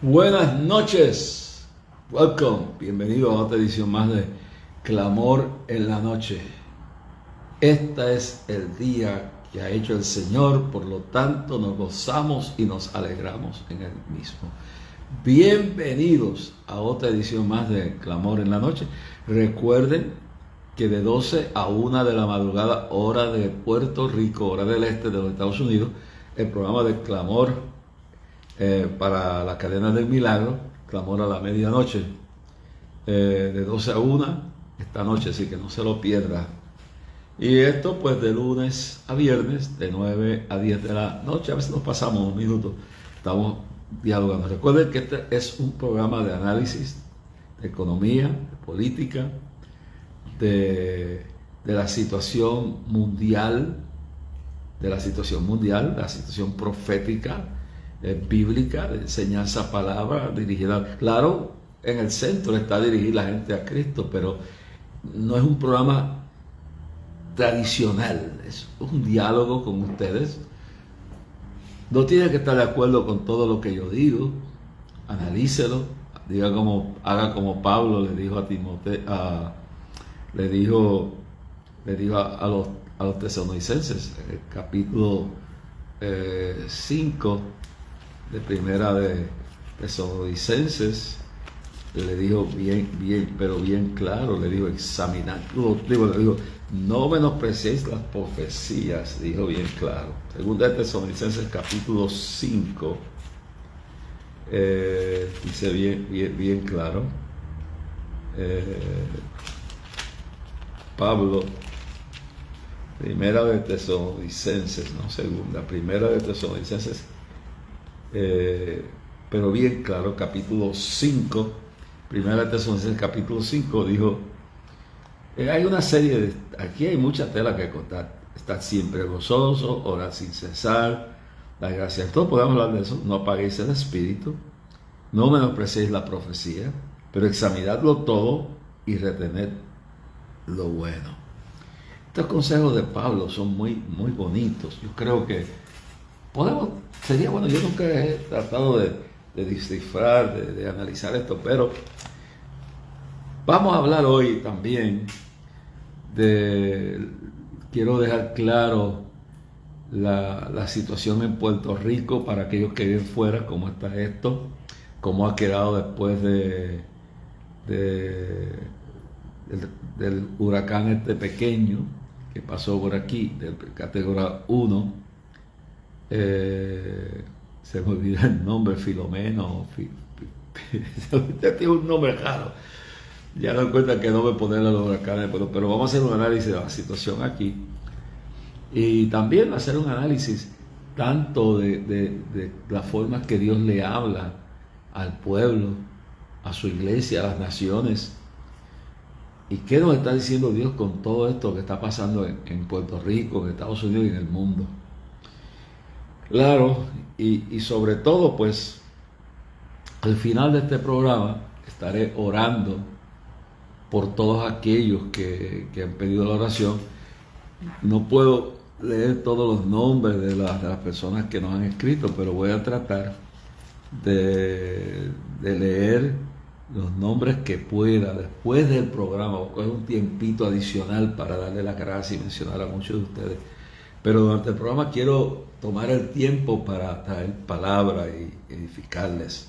Buenas noches, welcome, bienvenido a otra edición más de Clamor en la Noche. Este es el día que ha hecho el Señor, por lo tanto nos gozamos y nos alegramos en Él mismo. Bienvenidos a otra edición más de Clamor en la Noche. Recuerden que de 12 a 1 de la madrugada, hora de Puerto Rico, hora del este de los Estados Unidos, el programa de Clamor para la cadena del milagro, Clamor a la medianoche, de 12 a 1 esta noche, así que no se lo pierda. Y esto pues de lunes a viernes, de 9 a 10 de la noche. A veces nos pasamos un minuto, estamos dialogando. Recuerden que este es un programa de análisis de economía, de política, de la situación mundial, la situación profética, bíblica, de enseñanza palabra dirigida. Claro, en el centro está dirigir la gente a Cristo, pero no es un programa tradicional, es un diálogo con ustedes. No tiene que estar de acuerdo con todo lo que yo digo, analícelo, haga como Pablo le dijo a Timoteo, le dijo a los tesalonicenses, en el capítulo 5 de primera de Tesalonicenses, le dijo bien claro, le dijo examinar, le dijo no menospreciéis las profecías, dijo bien claro. Segunda de Tesalonicenses capítulo 5, dice bien claro, Pablo, primera de Tesalonicenses, no segunda, primera de Tesalonicenses, pero bien claro, capítulo 5, primera de Tesalonicenses capítulo 5, dijo, hay una serie de, aquí hay mucha tela que contar, estar siempre gozoso, orar sin cesar, la gracia, todos podemos hablar de eso, no apaguéis el espíritu, no menospreciéis la profecía, pero examinadlo todo y retened lo bueno. Estos consejos de Pablo son muy bonitos. Yo creo que sería bueno, yo nunca he tratado de descifrar, de analizar esto, pero vamos a hablar hoy también quiero dejar claro la situación en Puerto Rico para aquellos que viven fuera, cómo está esto, cómo ha quedado después del huracán este pequeño que pasó por aquí, de categoría 1, se me olvida el nombre, Filomeno, tiene un nombre raro, ya no cuenta que no me ponerle a los huracanes, pero vamos a hacer un análisis de la situación aquí y también hacer un análisis tanto de la forma que Dios le habla al pueblo, a su iglesia, a las naciones. ¿Y qué nos está diciendo Dios con todo esto que está pasando en Puerto Rico, en Estados Unidos y en el mundo? Claro, y sobre todo, pues, al final de este programa estaré orando por todos aquellos que han pedido la oración. No puedo leer todos los nombres de las personas que nos han escrito, pero voy a tratar de leer los nombres que pueda después del programa. Voy a coger un tiempito adicional para darle las gracias y mencionar a muchos de ustedes, pero durante el programa quiero tomar el tiempo para traer palabra y edificarles.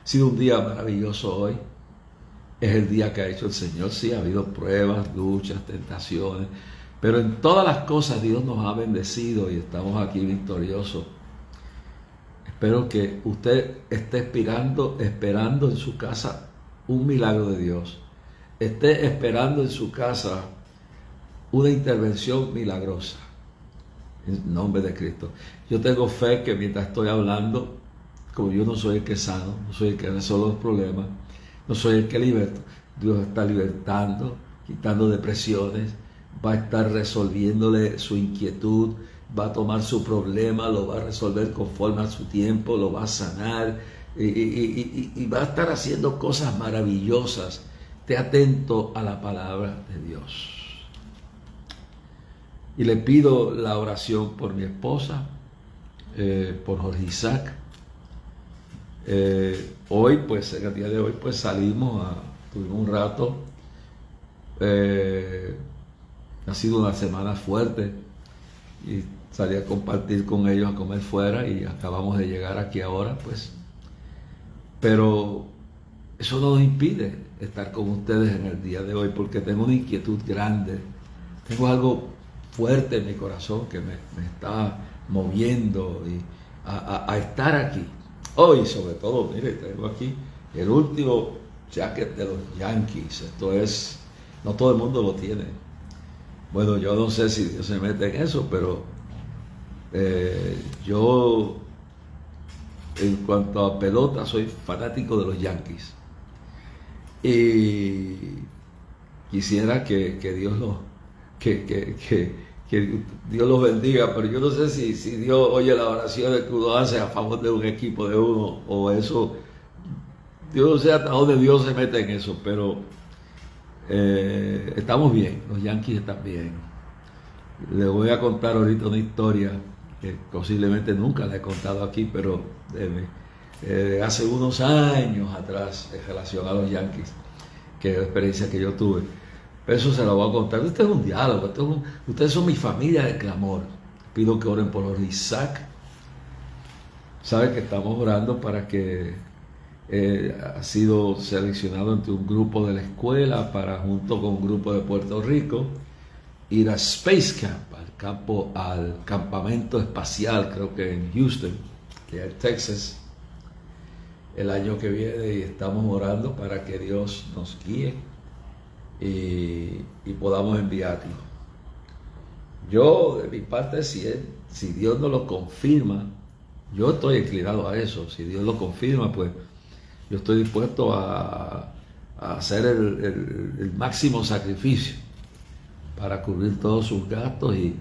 Ha sido un día maravilloso hoy, es el día que ha hecho el Señor. Sí, ha habido pruebas, luchas, tentaciones, pero en todas las cosas Dios nos ha bendecido y estamos aquí victoriosos. Espero que usted esté esperando en su casa un milagro de Dios. Esté esperando en su casa una intervención milagrosa. En nombre de Cristo. Yo tengo fe que mientras estoy hablando, como yo no soy el que sano, no soy el que resuelve los problemas, no soy el que liberto, Dios está libertando, quitando depresiones, va a estar resolviéndole su inquietud, va a tomar su problema, lo va a resolver conforme a su tiempo, lo va a sanar y va a estar haciendo cosas maravillosas. Esté atento a la palabra de Dios. Y le pido la oración por mi esposa, por Jorge Isaac, Hoy, pues en el día de hoy, pues tuvimos un rato. Ha sido una semana fuerte y salí a compartir con ellos, a comer fuera, y acabamos de llegar aquí ahora, pues. Pero eso no nos impide estar con ustedes en el día de hoy, porque tengo una inquietud grande, tengo algo fuerte en mi corazón que me está moviendo a estar aquí. Hoy, sobre todo, mire, tengo aquí el último jacket de los Yankees. Esto es, no todo el mundo lo tiene. Bueno, yo no sé si Dios se mete en eso, pero yo, en cuanto a pelota, soy fanático de los Yankees. Y quisiera que Dios que Dios los bendiga, pero yo no sé si Dios oye las oraciones que uno hace a favor de un equipo de uno, o eso, yo no sé hasta dónde Dios se mete en eso, pero estamos bien, los Yankees están bien. Les voy a contar ahorita una historia que posiblemente nunca la he contado aquí, pero hace unos años atrás, en relación a los Yankees, que es la experiencia que yo tuve. Pero eso se lo voy a contar. Este es un diálogo. Ustedes son mi familia de clamor. Pido que oren por Isaac. Sabe que estamos orando para que ha sido seleccionado entre un grupo de la escuela para, junto con un grupo de Puerto Rico, ir a Space Camp, al campamento espacial, creo que en Houston, en Texas, el año que viene, y estamos orando para que Dios nos guíe y podamos enviarlo. Yo, de mi parte, si Dios nos lo confirma, yo estoy inclinado a eso. Si Dios lo confirma, pues yo estoy dispuesto a hacer el máximo sacrificio para cubrir todos sus gastos y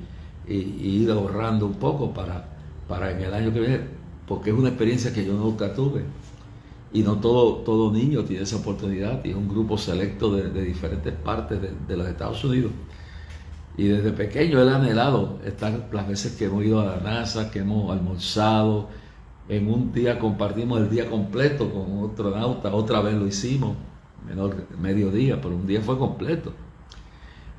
ir ahorrando un poco para en el año que viene, porque es una experiencia que yo nunca tuve. Y no todo niño tiene esa oportunidad, y es un grupo selecto de diferentes partes de los Estados Unidos. Y desde pequeño él ha anhelado estar las veces que hemos ido a la NASA, que hemos almorzado. En un día compartimos el día completo con un astronauta, otra vez lo hicimos, mediodía, pero un día fue completo.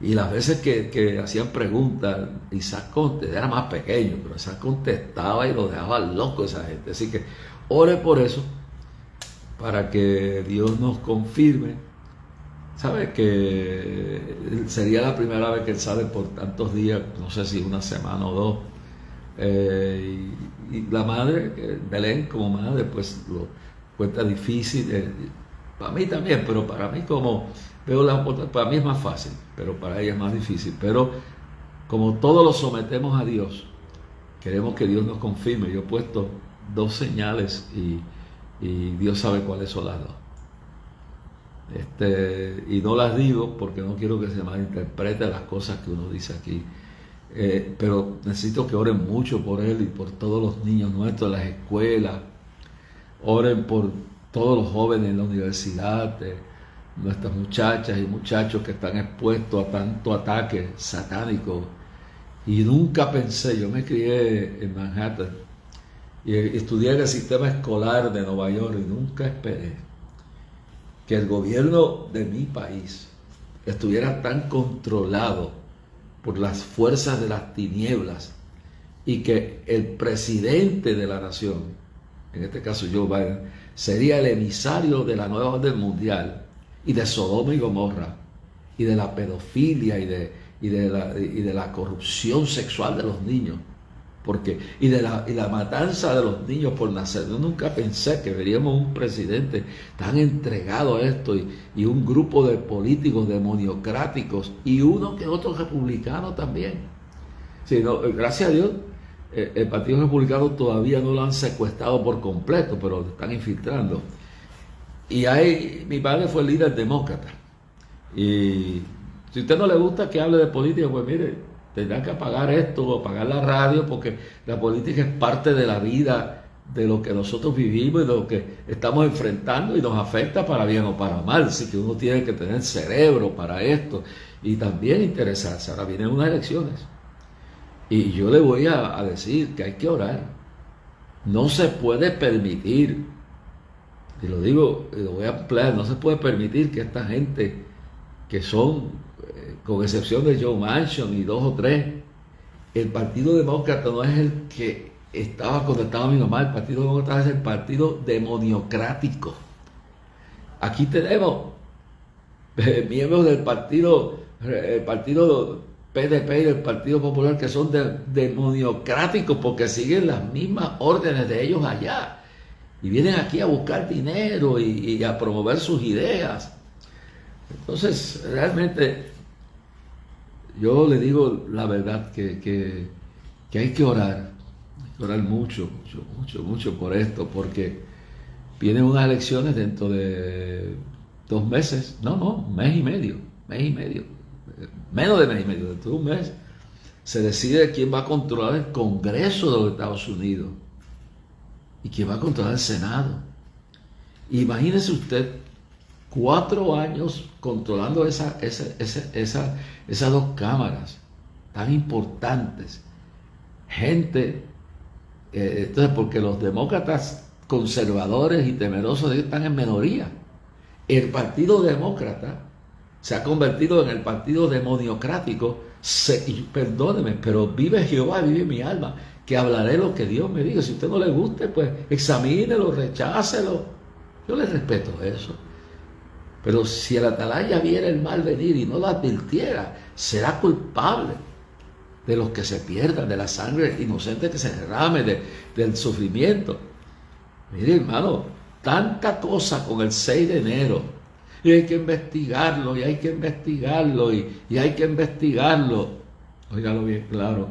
Y las veces que hacían preguntas, Isaac era más pequeño, pero Isaac contestaba y lo dejaba loco esa gente. Así que ore por eso, para que Dios nos confirme. ¿Sabe que sería la primera vez que él sale por tantos días? No sé si una semana o dos. Y la madre, Belén como madre, pues lo cuenta difícil. Para mí también, pero para mí, como veo para mí es más fácil, pero para ella es más difícil. Pero como todos lo sometemos a Dios, queremos que Dios nos confirme. Yo he puesto 2 señales y Dios sabe cuáles son las 2. Y no las digo porque no quiero que se malinterpreten las cosas que uno dice aquí. Pero necesito que oren mucho por él y por todos los niños nuestros en las escuelas. Oren por todos los jóvenes en la universidad, nuestras muchachas y muchachos que están expuestos a tanto ataque satánico. Y nunca pensé, yo me crié en Manhattan y estudié en el sistema escolar de Nueva York, y nunca esperé que el gobierno de mi país estuviera tan controlado por las fuerzas de las tinieblas, y que el presidente de la nación, en este caso Joe Biden, sería el emisario de la nueva orden mundial, y de Sodoma y Gomorra, y de la pedofilia, y de la corrupción sexual de los niños, y la matanza de los niños por nacer. Yo nunca pensé que veríamos un presidente tan entregado a esto, y un grupo de políticos demoniocráticos, y uno que otro republicano también. Sí, no, gracias a Dios, el Partido Republicano todavía no lo han secuestrado por completo, pero lo están infiltrando. Y mi padre fue líder demócrata. Y si a usted no le gusta que hable de política, pues mire, tendrá que apagar esto o apagar la radio, porque la política es parte de la vida, de lo que nosotros vivimos y de lo que estamos enfrentando, y nos afecta para bien o para mal. Así que uno tiene que tener cerebro para esto y también interesarse. Ahora vienen unas elecciones y yo le voy a decir que hay que orar. No se puede permitir y lo digo, y lo voy a emplear, no se puede permitir que esta gente que son, con excepción de Joe Manchin y dos o tres, el Partido Demócrata no es el que estaba cuando estaba mi mamá, el Partido Demócrata es el partido demoniocrático. Aquí tenemos miembros del partido, el partido PDP y del Partido Popular que son demoniocráticos porque siguen las mismas órdenes de ellos allá y vienen aquí a buscar dinero y a promover sus ideas. Entonces, realmente, yo le digo la verdad que hay que orar mucho por esto, porque vienen unas elecciones dentro de 2 meses, mes y medio, menos de mes y medio, dentro de un mes, se decide quién va a controlar el Congreso de los Estados Unidos y quién va a controlar el Senado. Imagínese usted 4 años controlando esas 2 cámaras tan importantes. Gente, entonces, porque los demócratas conservadores y temerosos de ellos están en minoría. El Partido Demócrata se ha convertido en el partido demoniocrático. Perdóneme, pero vive Jehová, vive mi alma, que hablaré lo que Dios me diga. Si a usted no le guste, pues examínelo, rechácelo. Yo le respeto eso. Pero si el atalaya viera el mal venir y no lo advirtiera, será culpable de los que se pierdan, de la sangre inocente que se derrame, del sufrimiento. Mire, hermano, tanta cosa con el 6 de enero, y hay que investigarlo, y hay que investigarlo, y hay que investigarlo. Óigalo bien claro.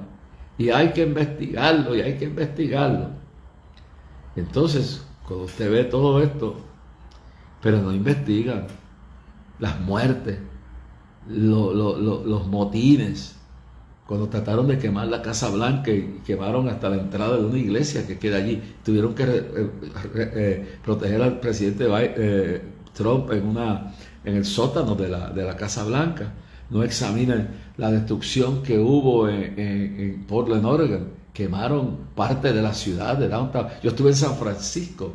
Y hay que investigarlo, y hay que investigarlo. Entonces, cuando usted ve todo esto, pero no investigan las muertes, los motines, cuando trataron de quemar la Casa Blanca y quemaron hasta la entrada de una iglesia que queda allí, tuvieron que proteger al presidente Trump en el sótano de la Casa Blanca. No examinan la destrucción que hubo en Portland, Oregon. Quemaron parte de la ciudad de downtown. Yo estuve en San Francisco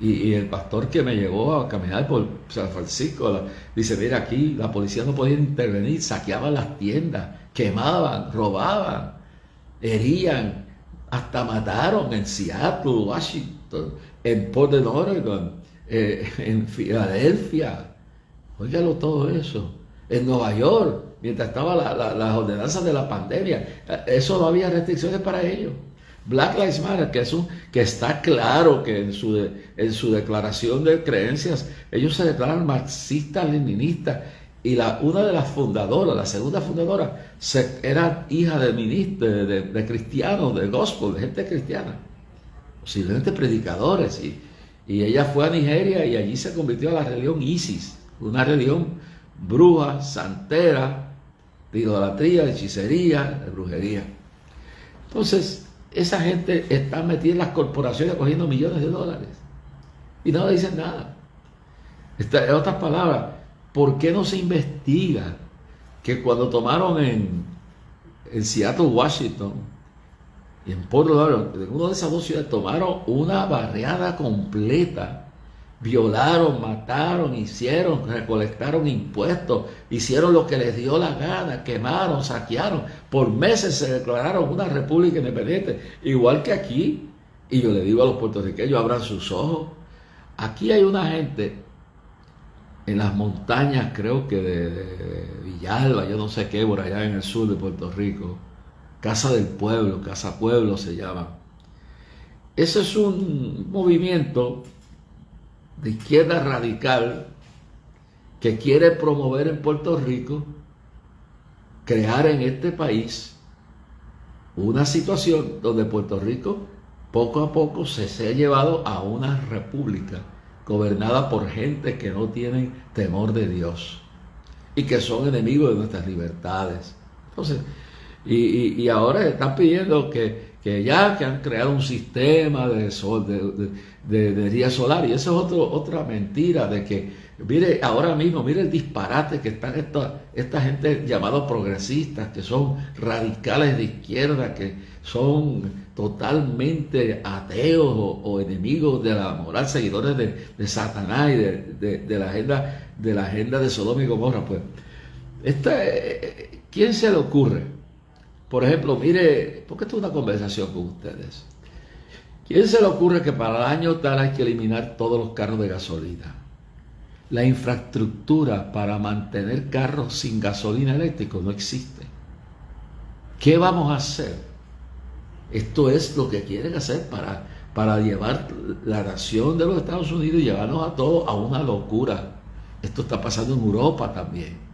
y el pastor que me llevó a caminar por San Francisco dice, mira, aquí la policía no podía intervenir, saqueaban las tiendas, quemaban, robaban, herían, hasta mataron en Seattle, Washington, en Portland, Oregon, en Filadelfia. Óigalo todo eso. En Nueva York, mientras estaban las ordenanzas de la pandemia, eso no había restricciones para ellos. Black Lives Matter, que está claro que en su declaración de creencias, ellos se declaran marxistas-leninistas, y una de las fundadoras, la segunda fundadora, era hija de cristianos, de gospel, de gente cristiana, posiblemente predicadores, y ella fue a Nigeria y allí se convirtió a la religión ISIS, una religión bruja, santera, de idolatría, de hechicería, de brujería. Entonces, esa gente está metida en las corporaciones cogiendo millones de dólares y no le dicen nada. En otras palabras, ¿por qué no se investiga que cuando tomaron en Seattle, Washington, y en Portland, en una de esas 2 ciudades, tomaron una barriada completa, violaron, mataron, recolectaron impuestos, hicieron lo que les dio la gana, quemaron, saquearon, por meses se declararon una república independiente, igual que aquí? Y yo le digo a los puertorriqueños, abran sus ojos. Aquí hay una gente en las montañas, creo que de Villalba, yo no sé qué, por allá en el sur de Puerto Rico, Casa del Pueblo, Casa Pueblo se llama. Ese es un movimiento de izquierda radical que quiere promover en Puerto Rico, crear en este país una situación donde Puerto Rico poco a poco se sea llevado a una república gobernada por gente que no tienen temor de Dios y que son enemigos de nuestras libertades. Entonces, y ahora están pidiendo que que han creado un sistema de energía solar. Y eso es otra mentira de que, mire, ahora mismo, mire el disparate que están esta gente llamados progresistas, que son radicales de izquierda, que son totalmente ateos o enemigos de la moral, seguidores de Satanás y de la agenda de Sodoma y Gomorra. Pues, ¿quién se le ocurre? Por ejemplo, mire, porque esto es una conversación con ustedes. ¿Quién se le ocurre que para el año tal hay que eliminar todos los carros de gasolina? La infraestructura para mantener carros sin gasolina eléctrico no existe. ¿Qué vamos a hacer? Esto es lo que quieren hacer para llevar la nación de los Estados Unidos y llevarnos a todos a una locura. Esto está pasando en Europa también.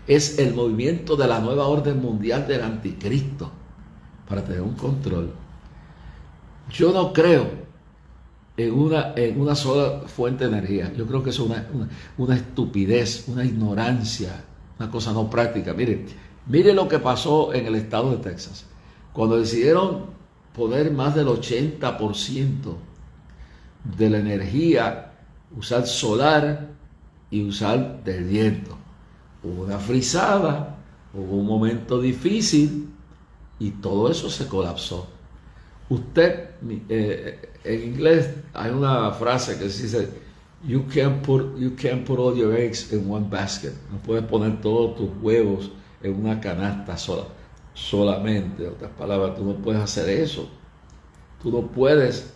Es el movimiento de la nueva orden mundial del anticristo para tener un control. Yo no creo en una sola fuente de energía. Yo creo que es una estupidez, una ignorancia, una cosa no práctica. Mire lo que pasó en el estado de Texas. Cuando decidieron poner más del 80% de la energía, usar solar y usar del viento. Hubo una frisada, hubo un momento difícil y todo eso se colapsó. Usted, en inglés hay una frase que dice, you can't put all your eggs in one basket. No puedes poner todos tus huevos en una canasta solamente. En otras palabras, tú no puedes hacer eso. Tú no puedes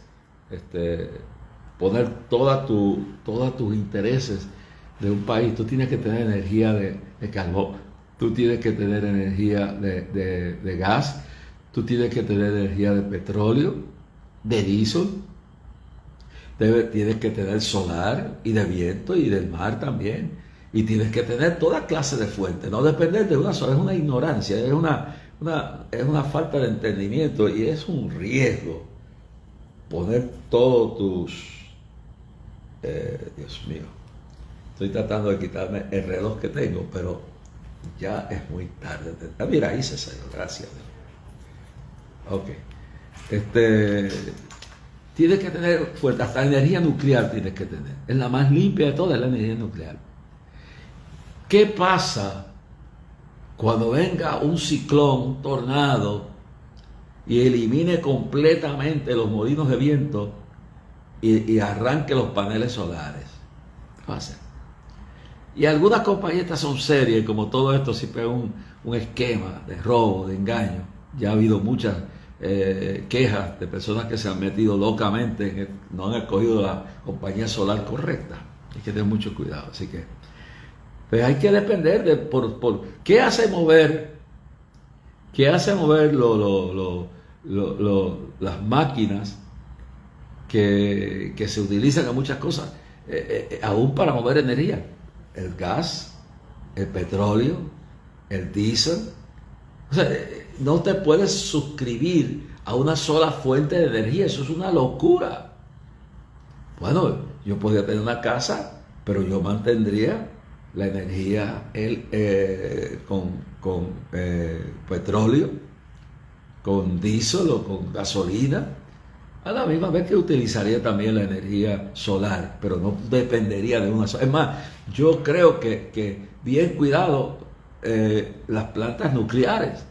poner todos tus intereses de un país. Tú tienes que tener energía de carbón, tú tienes que tener energía de gas, tú tienes que tener energía de petróleo, de diésel, tienes que tener solar y de viento y del mar también, y tienes que tener toda clase de fuentes, no depender de una sola. Es una ignorancia, es una falta de entendimiento y es un riesgo poner todos tus Dios mío. Estoy tratando de quitarme el reloj que tengo, pero ya es muy tarde. Mira, ahí se salió, gracias. Ok. Tienes que tener fuerte, hasta energía nuclear tienes que tener. Es la más limpia de todas, la energía nuclear. ¿Qué pasa cuando venga un ciclón, un tornado, y elimine completamente los molinos de viento y arranque los paneles solares? ¿Qué va a hacer? Y algunas compañías son serias, como todo esto siempre es un esquema de robo, de engaño. Ya ha habido muchas quejas de personas que se han metido locamente, no han escogido la compañía solar correcta. Hay que tener mucho cuidado. Así que pues hay que depender de ¿qué hace mover las máquinas que se utilizan en muchas cosas, aún para mover energía? El gas, el petróleo, el diésel. O sea, no te puedes suscribir a una sola fuente de energía. Eso es una locura. Bueno, yo podría tener una casa, pero yo mantendría la energía con petróleo, con diésel o con gasolina, a la misma vez que utilizaría también la energía solar, pero no dependería de una sola. Es más, yo creo que bien cuidado, las plantas nucleares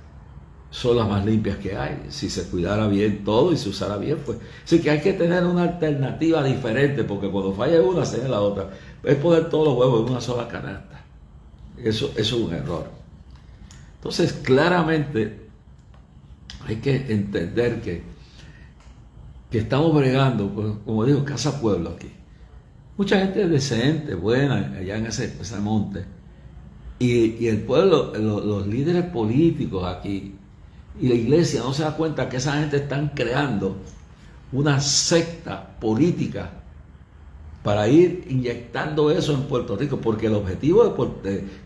son las más limpias que hay. Si se cuidara bien todo y se usara bien, pues. Así que hay que tener una alternativa diferente, porque cuando falla una, se da la otra. Es poner todos los huevos en una sola canasta. Eso es un error. Entonces, claramente, hay que entender que estamos bregando, pues, como digo, casa pueblo aquí. Mucha gente decente, buena, allá en ese monte. Y el pueblo, los líderes políticos aquí y la iglesia no se da cuenta que esa gente están creando una secta política para ir inyectando eso en Puerto Rico, porque el objetivo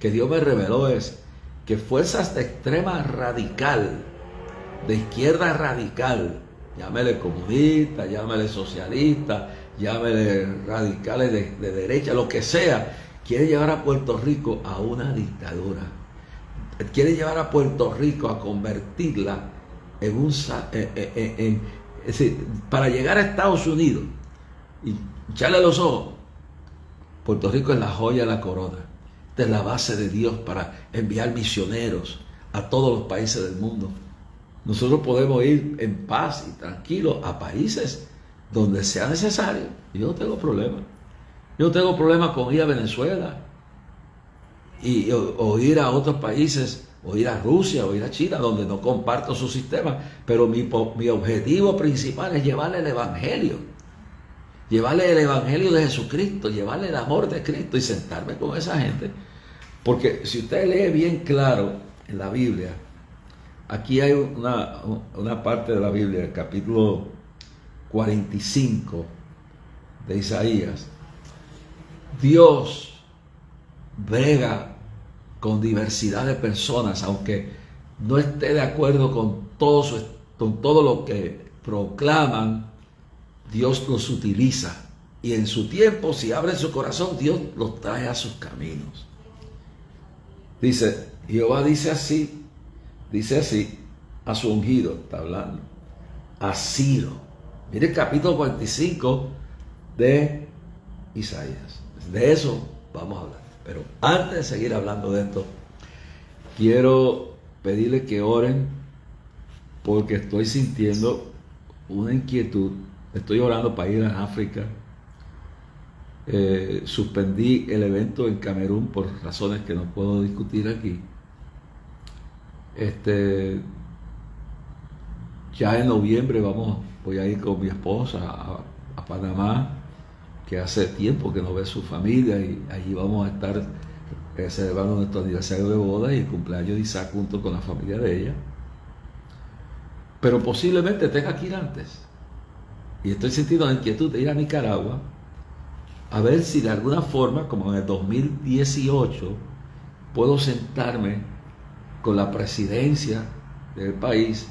que Dios me reveló es que fuerzas de extrema radical, de izquierda radical, llámele comunista, llámele socialista, llámele radicales de derecha, lo que sea, quiere llevar a Puerto Rico a una dictadura. Quiere llevar a Puerto Rico a convertirla es decir, para llegar a Estados Unidos y echarle los ojos, Puerto Rico es la joya de la corona. Esta es la base de Dios para enviar misioneros a todos los países del mundo. Nosotros podemos ir en paz y tranquilos a países donde sea necesario. Yo no tengo problema. Yo no tengo problema con ir a Venezuela o ir a otros países, o ir a Rusia, o ir a China, donde no comparto su sistema. Pero mi objetivo principal es llevarle el Evangelio. Llevarle el Evangelio de Jesucristo, llevarle el amor de Cristo y sentarme con esa gente. Porque si usted lee bien claro en la Biblia, aquí hay una parte de la Biblia, el capítulo 45 de Isaías. Dios brega con diversidad de personas, aunque no esté de acuerdo con todo lo que proclaman. Dios los utiliza, y en su tiempo, si abren su corazón, Dios los trae a sus caminos. Dice, Jehová dice así a su ungido, está hablando, a Ciro. Mire el capítulo 45 de Isaías. De eso vamos a hablar. Pero antes de seguir hablando de esto, quiero pedirles que oren, porque estoy sintiendo una inquietud. Estoy orando para ir a África. Suspendí el evento en Camerún por razones que no puedo discutir aquí. Ya en noviembre voy a ir con mi esposa a Panamá, que hace tiempo que no ve su familia, y allí vamos a estar celebrando nuestro aniversario de boda y el cumpleaños de Isaac junto con la familia de ella. Pero posiblemente tenga que ir antes. Y estoy sintiendo la inquietud de ir a Nicaragua, a ver si de alguna forma, como en el 2018, puedo sentarme con la presidencia del país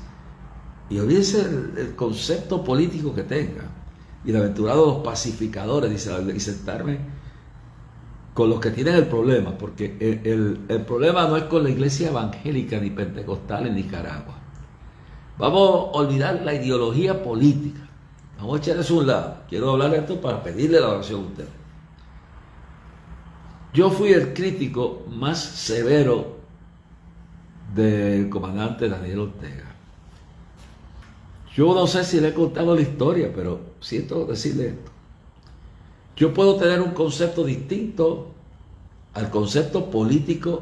y olvídense el concepto político que tenga, bienaventurados los pacificadores, y sentarme con los que tienen el problema, porque el problema no es con la iglesia evangélica ni pentecostal en Nicaragua. Vamos a olvidar la ideología política. Vamos a echar eso a un lado. Quiero hablar de esto para pedirle la oración a ustedes. Yo fui el crítico más severo del comandante Daniel Ortega. Yo no sé si le he contado la historia, pero siento decirle esto. Yo puedo tener un concepto distinto al concepto político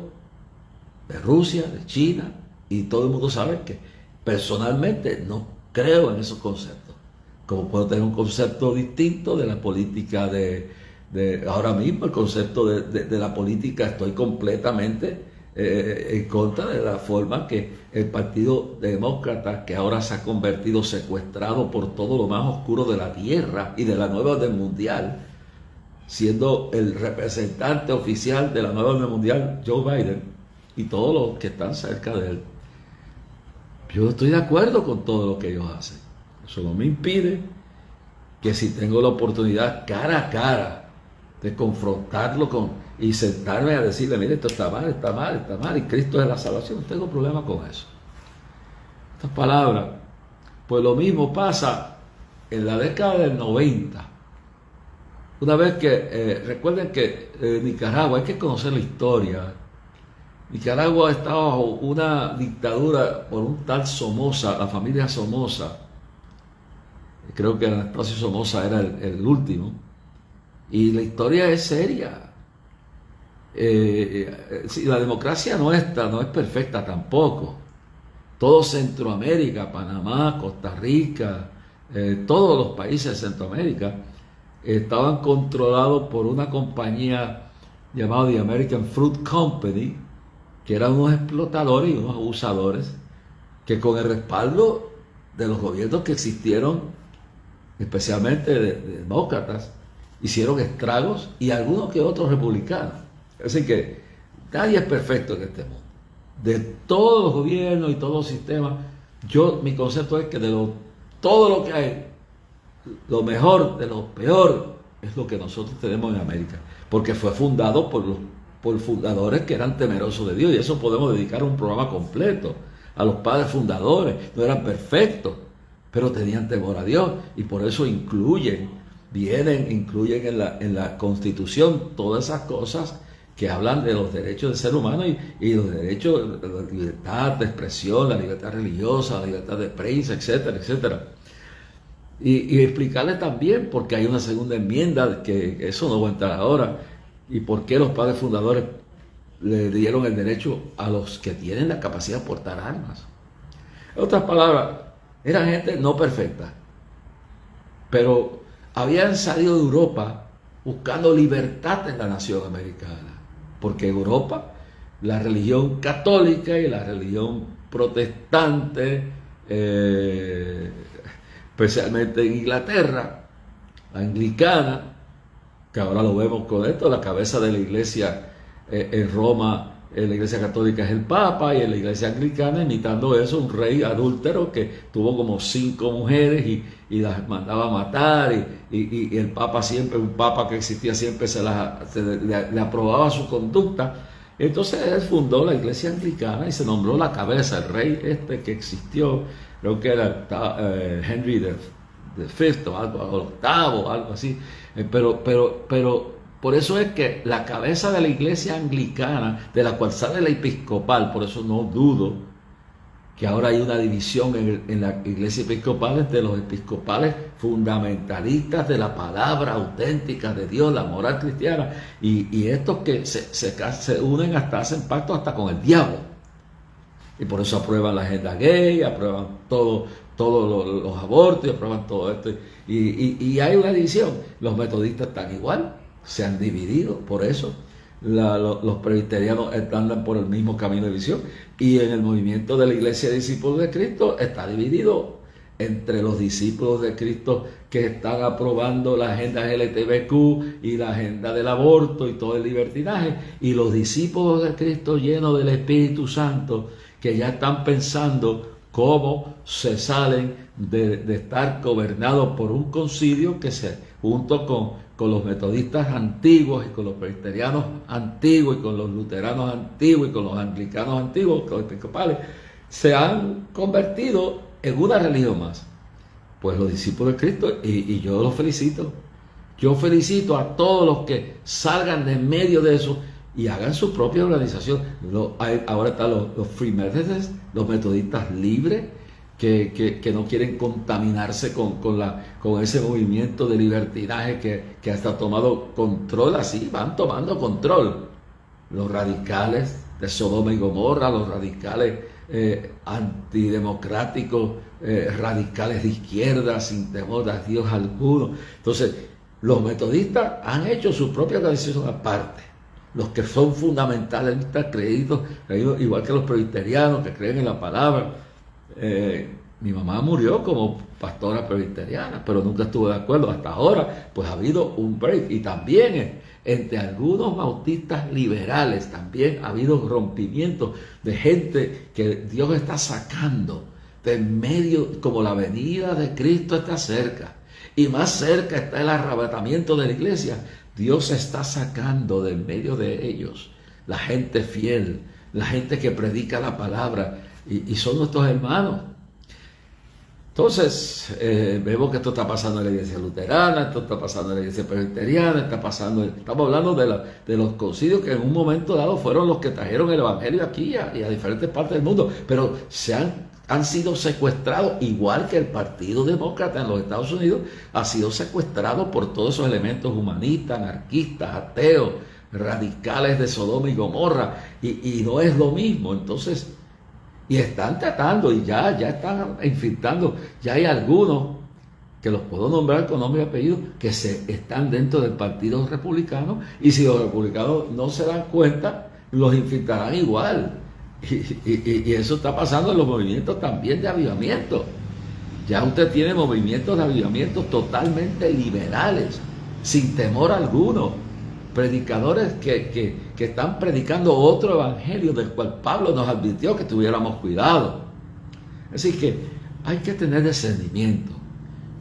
de Rusia, de China, y todo el mundo sabe que personalmente no creo en esos conceptos. Como puedo tener un concepto distinto de la política de ahora mismo, el concepto de la política, estoy completamente en contra de la forma que el Partido Demócrata, que ahora se ha convertido secuestrado por todo lo más oscuro de la tierra y de la nueva orden mundial, siendo el representante oficial de la nueva orden mundial Joe Biden y todos los que están cerca de él. Yo estoy de acuerdo con todo lo que ellos hacen. Eso no me impide que si tengo la oportunidad cara a cara de confrontarlo y sentarme a decirle, mire, esto está mal, está mal, está mal, y Cristo es la salvación, no tengo problema con eso. Estas palabras, pues lo mismo pasa en la década del 90. Una vez que, recuerden que Nicaragua, hay que conocer la historia. Nicaragua estaba bajo una dictadura por un tal Somoza, la familia Somoza. Creo que Anastasio Somoza era el último. Y la historia es seria. La democracia nuestra no es perfecta tampoco. Todo Centroamérica, Panamá, Costa Rica, todos los países de Centroamérica estaban controlados por una compañía llamada The American Fruit Company, que eran unos explotadores y unos abusadores, que con el respaldo de los gobiernos que existieron, especialmente de demócratas, hicieron estragos, y algunos que otros republicanos. Así que nadie es perfecto en este mundo. De todos los gobiernos y todos los sistemas, mi concepto es que todo lo que hay, lo mejor de lo peor es lo que nosotros tenemos en América, porque fue fundado por fundadores que eran temerosos de Dios, y eso podemos dedicar un programa completo a los padres fundadores, no eran perfectos, pero tenían temor a Dios y por eso incluyen en la Constitución todas esas cosas que hablan de los derechos del ser humano y los derechos de la libertad de expresión, la libertad religiosa, la libertad de prensa, etcétera, etcétera. Y explicarle también por qué hay una segunda enmienda, que eso no voy a entrar ahora, y por qué los padres fundadores le dieron el derecho a los que tienen la capacidad de portar armas. En otras palabras, eran gente no perfecta, pero habían salido de Europa buscando libertad en la nación americana, porque en Europa la religión católica y la religión protestante, especialmente en Inglaterra, la anglicana, que ahora lo vemos con esto, la cabeza de la iglesia en Roma, en la iglesia católica es el Papa, y en la iglesia anglicana, imitando eso, un rey adúltero que tuvo como 5 mujeres y las mandaba a matar, y el Papa siempre, un Papa que existía siempre le aprobaba su conducta. Entonces él fundó la iglesia anglicana y se nombró la cabeza, el rey que existió, creo que era Henry V o algo, o octavo, algo así, pero por eso es que la cabeza de la iglesia anglicana, de la cual sale la episcopal, por eso no dudo que ahora hay una división en la iglesia episcopal entre los episcopales fundamentalistas de la palabra auténtica de Dios, la moral cristiana, y estos que se unen hacen pacto hasta con el diablo. Y por eso aprueban la agenda gay, aprueban todos los abortos, aprueban todo esto. Y hay una división. Los metodistas están igual, se han dividido, por eso los presbiterianos andan por el mismo camino de división. Y en el movimiento de la Iglesia de Discípulos de Cristo está dividido entre los discípulos de Cristo que están aprobando la agenda LGTBQ y la agenda del aborto y todo el libertinaje, y los discípulos de Cristo llenos del Espíritu Santo que ya están pensando cómo se salen de estar gobernados por un concilio que junto con los metodistas antiguos y con los presbiterianos antiguos y con los luteranos antiguos y con los anglicanos antiguos, con los episcopales, se han convertido en una religión más. Pues los discípulos de Cristo, y yo los felicito. Yo felicito a todos los que salgan de en medio de eso y hagan su propia organización. Ahora están los Free Methodists, los metodistas libres, que no quieren contaminarse con ese movimiento de libertinaje que hasta tomado control, así van tomando control. Los radicales de Sodoma y Gomorra, los radicales antidemocráticos, radicales de izquierda, sin temor a Dios alguno. Entonces, los metodistas han hecho su propia organización aparte. Los que son fundamentalistas, creídos igual que los presbiterianos, que creen en la palabra. Mi mamá murió como pastora presbiteriana, pero nunca estuve de acuerdo. Hasta ahora, pues ha habido un break. Y también entre algunos bautistas liberales, también ha habido rompimientos de gente que Dios está sacando de medio, como la venida de Cristo está cerca. Y más cerca está el arrebatamiento de la iglesia. Dios está sacando de medio de ellos la gente fiel, la gente que predica la palabra, y son nuestros hermanos. Entonces, vemos que esto está pasando en la iglesia luterana, esto está pasando en la iglesia presbiteriana, estamos hablando de los concilios que en un momento dado fueron los que trajeron el evangelio aquí y a diferentes partes del mundo, pero han sido secuestrados, igual que el Partido Demócrata en los Estados Unidos ha sido secuestrado por todos esos elementos humanistas, anarquistas, ateos, radicales de Sodoma y Gomorra, y no es lo mismo. Entonces, y están tratando, y ya están infiltrando, ya hay algunos que los puedo nombrar con nombre y apellido, que están dentro del Partido Republicano, y si los republicanos no se dan cuenta, los infiltrarán igual. Y eso está pasando en los movimientos también de avivamiento. Ya usted tiene movimientos de avivamiento totalmente liberales, sin temor alguno. Predicadores que están predicando otro evangelio del cual Pablo nos advirtió que tuviéramos cuidado. Así que hay que tener discernimiento.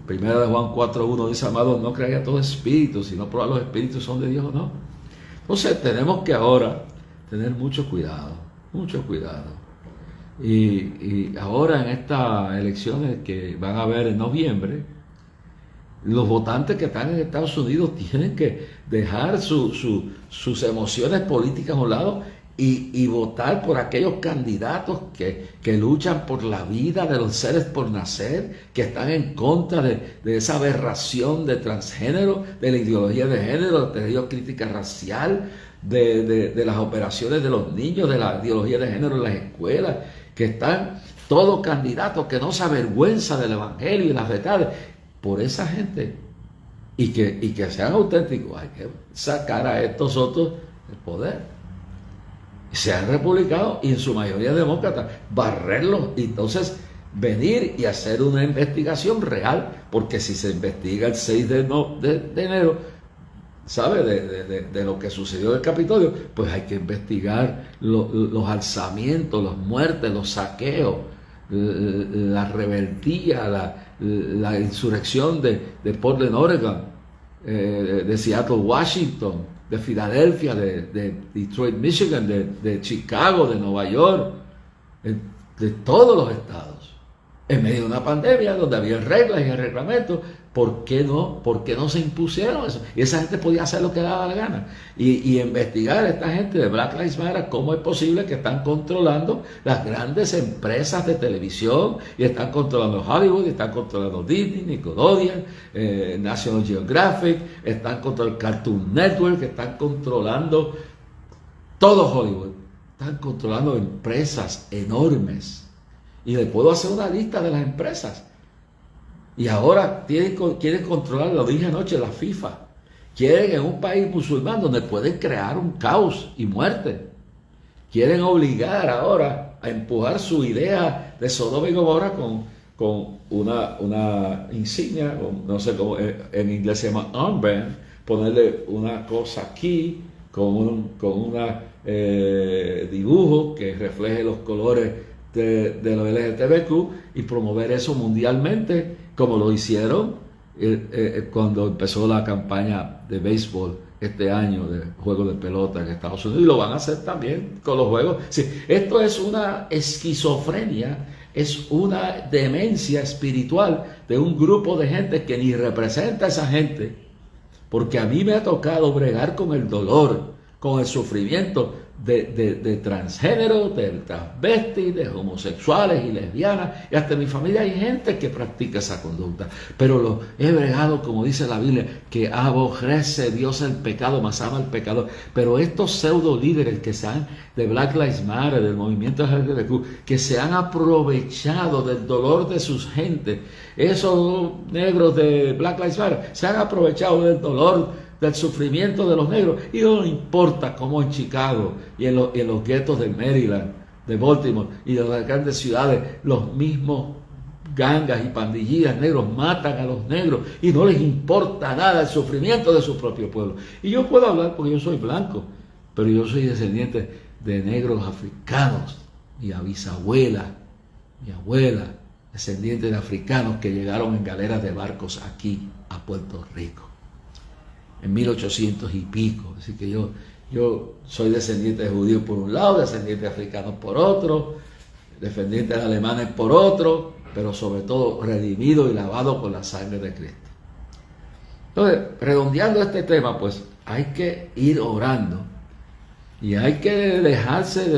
Primera de Juan 4:1 dice: amados, no creáis a todo espíritu, sino probar los espíritus son de Dios o no. Entonces tenemos que ahora tener mucho cuidado. Y ahora en estas elecciones que van a haber en noviembre, los votantes que están en Estados Unidos tienen que dejar sus emociones políticas a un lado y votar por aquellos candidatos que luchan por la vida de los seres por nacer, que están en contra de esa aberración de transgénero, de la ideología de género, de la crítica racial, de las operaciones de los niños, de la ideología de género en las escuelas, que están todos candidatos que no se avergüenzan del evangelio y las verdades. Por esa gente, y que sean auténticos, hay que sacar a estos otros del poder, sean republicanos y en su mayoría demócratas, barrerlos y entonces venir y hacer una investigación real, porque si se investiga el 6 de enero, ¿sabe? De lo que sucedió en el Capitolio, pues hay que investigar los alzamientos, las muertes, los saqueos, la rebeldía, la insurrección de Portland, Oregon, de Seattle, Washington, de Filadelfia, de Detroit, Michigan, de Chicago, de Nueva York, de todos los estados, en medio de una pandemia donde había reglas y reglamentos. ¿Por qué no? ¿Por qué no se impusieron eso? Y esa gente podía hacer lo que daba la gana. Y investigar a esta gente de Black Lives Matter, cómo es posible que están controlando las grandes empresas de televisión, y están controlando Hollywood, y están controlando Disney, Nickelodeon, National Geographic, están controlando Cartoon Network, están controlando todo Hollywood. Están controlando empresas enormes. Y le puedo hacer una lista de las empresas. Y ahora quieren controlar, lo dije anoche, la FIFA. Quieren en un país musulmán donde pueden crear un caos y muerte. Quieren obligar ahora a empujar su idea de Sodoma y Gomorra con una insignia, no sé cómo en inglés se llama armband, ponerle una cosa aquí con un dibujo que refleje los colores de los LGTBQ y promover eso mundialmente, como lo hicieron cuando empezó la campaña de béisbol este año, de juegos de pelota en Estados Unidos, y lo van a hacer también con los juegos. Sí, esto es una esquizofrenia, es una demencia espiritual de un grupo de gente que ni representa a esa gente, porque a mí me ha tocado bregar con el dolor, con el sufrimiento de transgénero, de transvestis, de homosexuales y lesbianas, y hasta en mi familia hay gente que practica esa conducta, pero lo he bregado, como dice la Biblia, que aborrece Dios el pecado, mas ama el pecador. Pero estos pseudo líderes que se han, de Black Lives Matter, del movimiento LGBTQ, que se han aprovechado del dolor de sus gentes, esos negros de Black Lives Matter se han aprovechado del dolor, del sufrimiento de los negros, y no importa cómo en Chicago y en los guetos de Maryland, de Baltimore y de las grandes ciudades, los mismos gangas y pandillas negros matan a los negros y no les importa nada el sufrimiento de su propio pueblo. Y yo puedo hablar porque yo soy blanco, pero yo soy descendiente de negros africanos. Mi bisabuela, mi abuela, descendiente de africanos que llegaron en galeras de barcos aquí a Puerto Rico en 1800 y pico. Así que yo soy descendiente de judíos por un lado, descendiente de africanos por otro, descendiente de alemanes por otro, pero sobre todo redimido y lavado con la sangre de Cristo. Entonces, redondeando este tema, pues hay que ir orando y hay que dejarse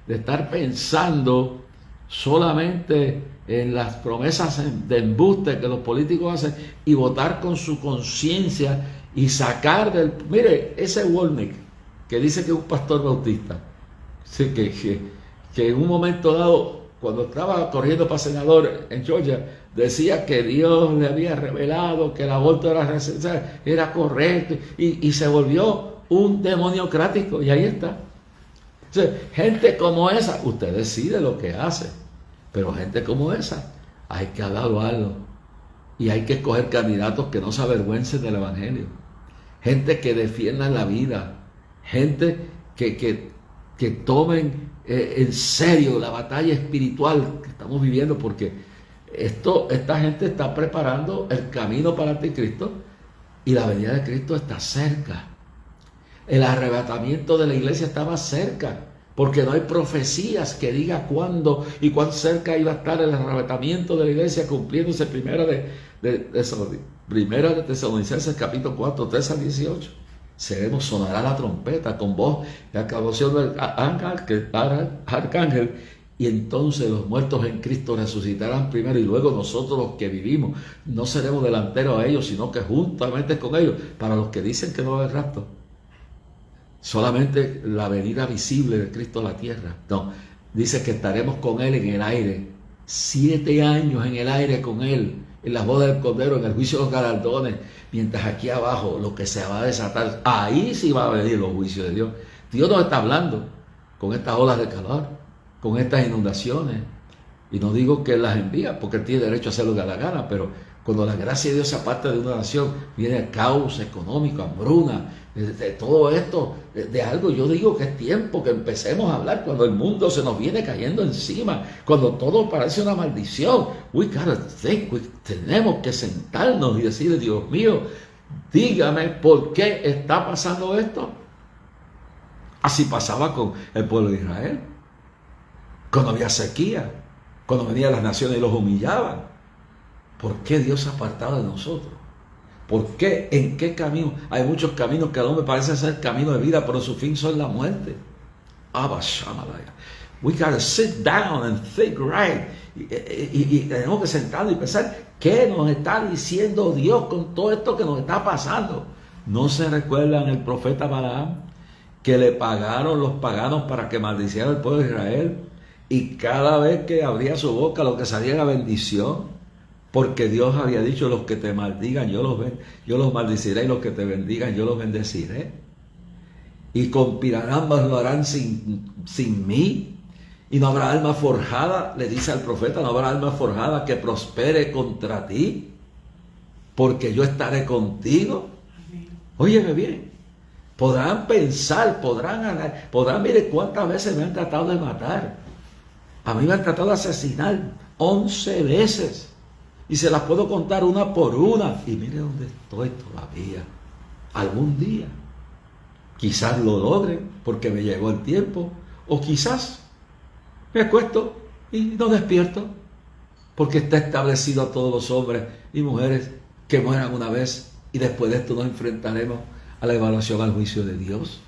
de estar pensando solamente en las promesas de embuste que los políticos hacen y votar con su conciencia y sacar del... Mire, ese Wolnick, que dice que es un pastor bautista, sí, que en un momento dado, cuando estaba corriendo para senador en Georgia, decía que Dios le había revelado que el aborto era correcto, y se volvió un demoniocrático, y ahí está. Entonces, gente como esa, usted decide lo que hace, pero gente como esa, hay que alabarlo, y hay que escoger candidatos que no se avergüencen del evangelio. Gente que defienda la vida, gente que tomen en serio la batalla espiritual que estamos viviendo, porque esta gente está preparando el camino para el anticristo y la venida de Cristo está cerca. El arrebatamiento de la iglesia está más cerca. porque no hay profecías que diga cuándo y cuán cerca iba a estar el arrebatamiento de la iglesia cumpliéndose. Primera de Tesalonicenses capítulo 4, 3 al 18. Sonará la trompeta con voz de aclamación del arcángel, y entonces los muertos en Cristo resucitarán primero, y luego nosotros los que vivimos no seremos delanteros a ellos, sino que juntamente con ellos. Para los que dicen que no va a haber rapto, solamente la venida visible de Cristo a la tierra. No, dice que estaremos con Él en el aire, 7 años en el aire con Él, en las bodas del Cordero, en el juicio de los galardones, mientras aquí abajo lo que se va a desatar, ahí sí va a venir los juicios de Dios. Dios nos está hablando con estas olas de calor, con estas inundaciones, y no digo que Él las envía, porque Él tiene derecho a hacer lo que la gana, pero cuando la gracia de Dios se aparta de una nación, viene el caos económico, hambruna, de todo esto, de algo. Yo digo que es tiempo que empecemos a hablar cuando el mundo se nos viene cayendo encima, cuando todo parece una maldición. Tenemos que sentarnos y decirle: Dios mío, dígame por qué está pasando esto. Así pasaba con el pueblo de Israel, cuando había sequía, cuando venían las naciones y los humillaban. ¿Por qué Dios se ha apartado de nosotros? ¿Por qué? ¿En qué camino? Hay muchos caminos que al hombre parece ser camino de vida, pero su fin son la muerte. We gotta sit down and think right. Y tenemos que sentarnos y pensar qué nos está diciendo Dios con todo esto que nos está pasando. ¿No se recuerdan el profeta Balaam, que le pagaron los paganos para que maldiciera al pueblo de Israel? Y cada vez que abría su boca, lo que salía era bendición. Porque Dios había dicho: los que te maldigan, yo los maldeciré, y los que te bendigan, yo los bendeciré. Y conspirarán, ambos lo harán sin mí. Y no habrá alma forjada, le dice al profeta, no habrá alma forjada que prospere contra ti, porque yo estaré contigo. Óyeme bien, podrán pensar, podrán, mire cuántas veces me han tratado de matar. A mí me han tratado de asesinar 11 veces. Y se las puedo contar una por una. Y mire dónde estoy todavía. Algún día quizás lo logre, porque me llegó el tiempo. O quizás me acuesto y no despierto, porque está establecido a todos los hombres y mujeres que mueran una vez, y después de esto nos enfrentaremos a la evaluación, al juicio de Dios.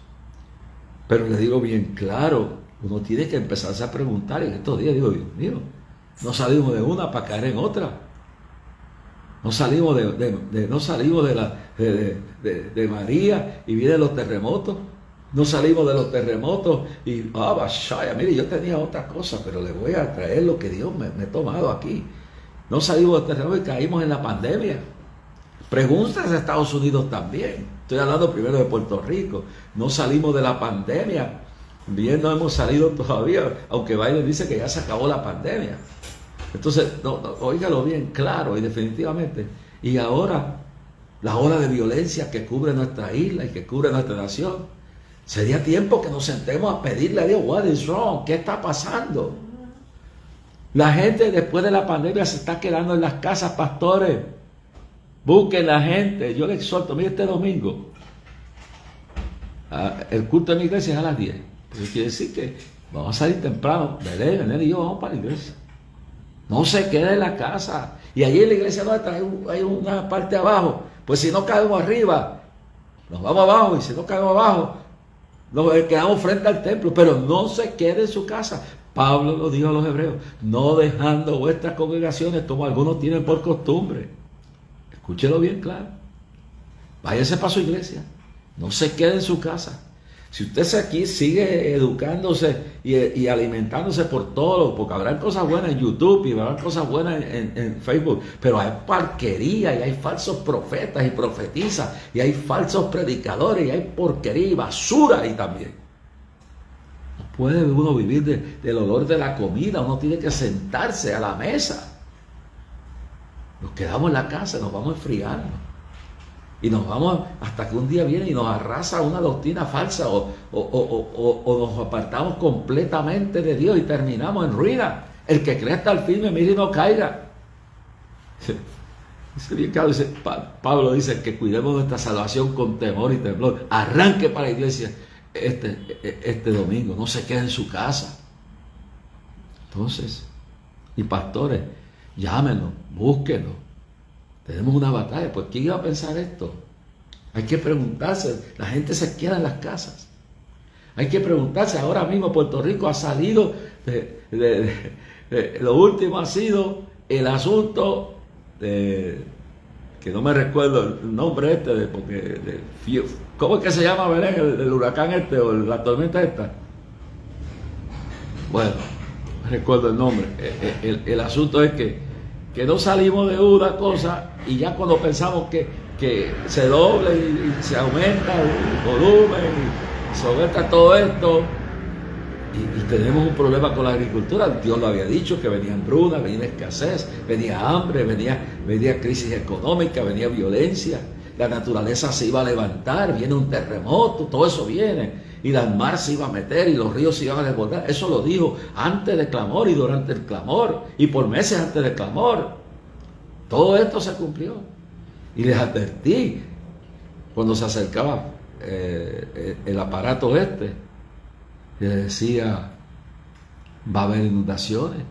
Pero le digo bien claro, uno tiene que empezarse a preguntar en estos días. Digo: Dios mío, no salimos de una para caer en otra. No salimos de María y vienen los terremotos. No salimos de los terremotos y mire, yo tenía otra cosa, pero le voy a traer lo que Dios me ha tomado aquí. No salimos de los terremotos y caímos en la pandemia. Pregúntase a Estados Unidos también. Estoy hablando primero de Puerto Rico. No salimos de la pandemia. Bien, no hemos salido todavía, aunque Biden dice que ya se acabó la pandemia. Entonces, óigalo bien claro y definitivamente. Y ahora, la ola de violencia que cubre nuestra isla y que cubre nuestra nación. Sería tiempo que nos sentemos a pedirle a Dios: what is wrong? ¿Qué está pasando? La gente después de la pandemia se está quedando en las casas, pastores. Busquen la gente. Yo les exhorto: mire, este domingo el culto de mi iglesia es a las 10. Eso quiere decir que vamos a salir temprano. Belén y yo vamos para la iglesia. No se quede en la casa. Y allí en la iglesia nuestra hay una parte abajo. Pues si no caemos arriba, nos vamos abajo. Y si no caemos abajo, nos quedamos frente al templo. Pero no se quede en su casa. Pablo lo dijo a los hebreos: no dejando vuestras congregaciones como algunos tienen por costumbre. Escúchelo bien claro. Váyase para su iglesia. No se quede en su casa. Si usted aquí sigue educándose y alimentándose por todo, porque habrá cosas buenas en YouTube y habrá cosas buenas en Facebook, pero hay porquería y hay falsos profetas y profetizas y hay falsos predicadores y hay porquería y basura ahí también. No puede uno vivir del olor de la comida. Uno tiene que sentarse a la mesa. Nos quedamos en la casa, nos vamos enfriando. Y nos vamos hasta que un día viene y nos arrasa una doctrina falsa o nos apartamos completamente de Dios y terminamos en ruina. El que cree hasta el firme, mire y no caiga. Pablo dice que cuidemos nuestra salvación con temor y temblor. Arranque para la iglesia este domingo, no se quede en su casa. Entonces, y pastores, llámenlo, búsquenlo. Tenemos una batalla. Pues ¿quién iba a pensar esto? Hay que preguntarse. La gente se queda en las casas. Hay que preguntarse. Ahora mismo Puerto Rico ha salido lo último ha sido el asunto de, que no me recuerdo el nombre ¿cómo es que se llama, Belén? El huracán o la tormenta esta. Bueno, no recuerdo el nombre. El asunto es que no salimos de una cosa y ya cuando pensamos que se doble y se aumenta el volumen y se aumenta todo esto y tenemos un problema con la agricultura. Dios lo había dicho, que venía hambruna, venía escasez, venía hambre, venía crisis económica, venía violencia, la naturaleza se iba a levantar, viene un terremoto, todo eso viene. Y la mar se iba a meter y los ríos se iban a desbordar. Eso lo dijo antes del clamor y durante el clamor y por meses antes del clamor. Todo esto se cumplió. Y les advertí cuando se acercaba el aparato les decía, va a haber inundaciones,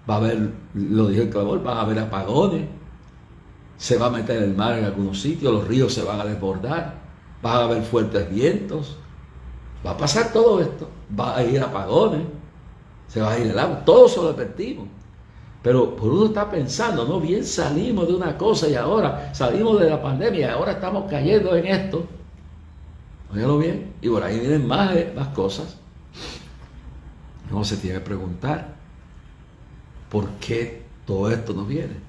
va a haber, lo dijo el clamor, van a haber apagones, se va a meter el mar en algunos sitios, los ríos se van a desbordar, va a haber fuertes vientos. Va a pasar todo esto, va a ir apagones, se va a ir el agua, todo eso lo advertimos. Pero por uno está pensando, ¿no? Bien salimos de una cosa y ahora salimos de la pandemia y ahora estamos cayendo en esto. Óigalo bien, y por ahí vienen más cosas. Uno se tiene que preguntar, ¿por qué todo esto nos viene?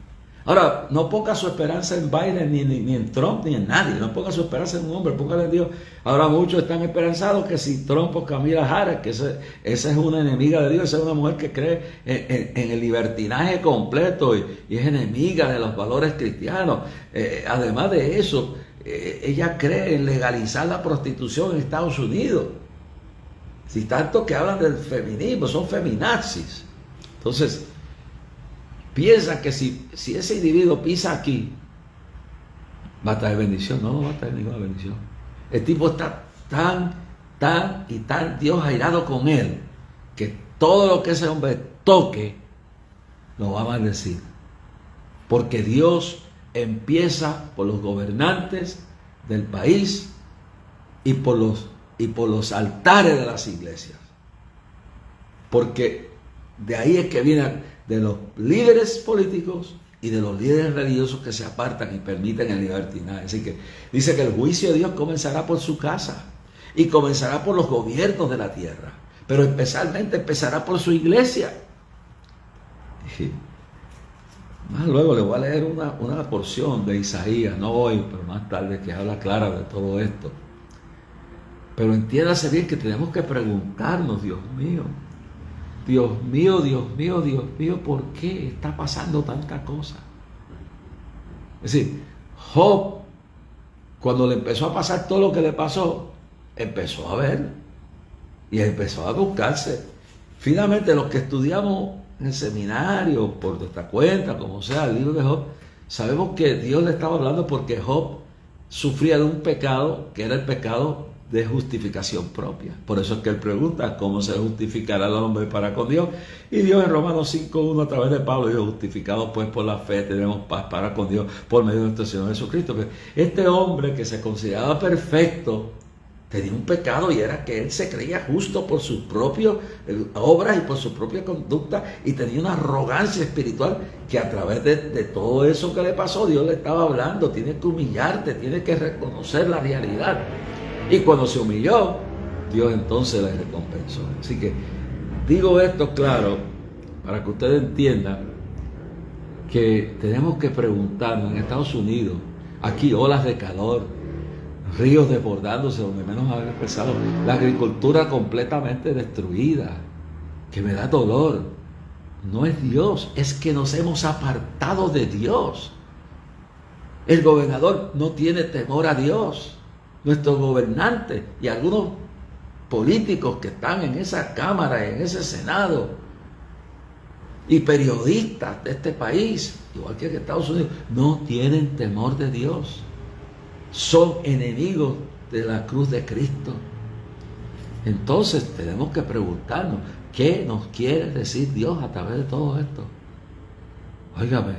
Ahora, no ponga su esperanza en Biden, ni en Trump, ni en nadie. No ponga su esperanza en un hombre, póngale en Dios. Ahora muchos están esperanzados que si Trump o Kamala Harris, que esa es una enemiga de Dios, esa es una mujer que cree en el libertinaje completo y es enemiga de los valores cristianos. Además de eso, ella cree en legalizar la prostitución en Estados Unidos. Si tanto que hablan del feminismo, son feminazis. Entonces, piensan que si ese individuo pisa aquí, va a traer bendición. No va a traer ninguna bendición. El tipo está tan Dios airado con él, que todo lo que ese hombre toque, lo va a maldecir. Porque Dios empieza por los gobernantes del país y por los altares de las iglesias. Porque de ahí es que viene de los líderes políticos y de los líderes religiosos que se apartan y permiten el libertinaje. Así que dice que el juicio de Dios comenzará por su casa y comenzará por los gobiernos de la tierra, pero especialmente empezará por su iglesia. Y más luego le voy a leer una porción de Isaías, no hoy, pero más tarde, que habla clara de todo esto. Pero entiéndase bien que tenemos que preguntarnos, Dios mío, ¿por qué está pasando tanta cosa? Es decir, Job, cuando le empezó a pasar todo lo que le pasó, empezó a ver y empezó a buscarse. Finalmente, los que estudiamos en el seminario, por nuestra cuenta, como sea, el libro de Job, sabemos que Dios le estaba hablando porque Job sufría de un pecado, que era el pecado de justificación propia. Por eso es que él pregunta cómo se justificará el hombre para con Dios. Y Dios en Romanos 5:1 a través de Pablo dijo, justificados pues por la fe tenemos paz para con Dios por medio de nuestro Señor Jesucristo. Este hombre que se consideraba perfecto tenía un pecado, y era que él se creía justo por sus propias obras y por su propia conducta, y tenía una arrogancia espiritual que a través de todo eso que le pasó, Dios le estaba hablando, tienes que humillarte, tienes que reconocer la realidad. Y cuando se humilló, Dios entonces le recompensó. Así que digo esto claro para que ustedes entiendan que tenemos que preguntarnos. En Estados Unidos, aquí olas de calor, ríos desbordándose donde menos había empezado, la agricultura completamente destruida, que me da dolor. No es Dios, es que nos hemos apartado de Dios. El gobernador no tiene temor a Dios. Nuestros gobernantes y algunos políticos que están en esa Cámara, en ese Senado, y periodistas de este país, igual que en Estados Unidos, no tienen temor de Dios. Son enemigos de la cruz de Cristo. Entonces tenemos que preguntarnos, ¿qué nos quiere decir Dios a través de todo esto? Óigame,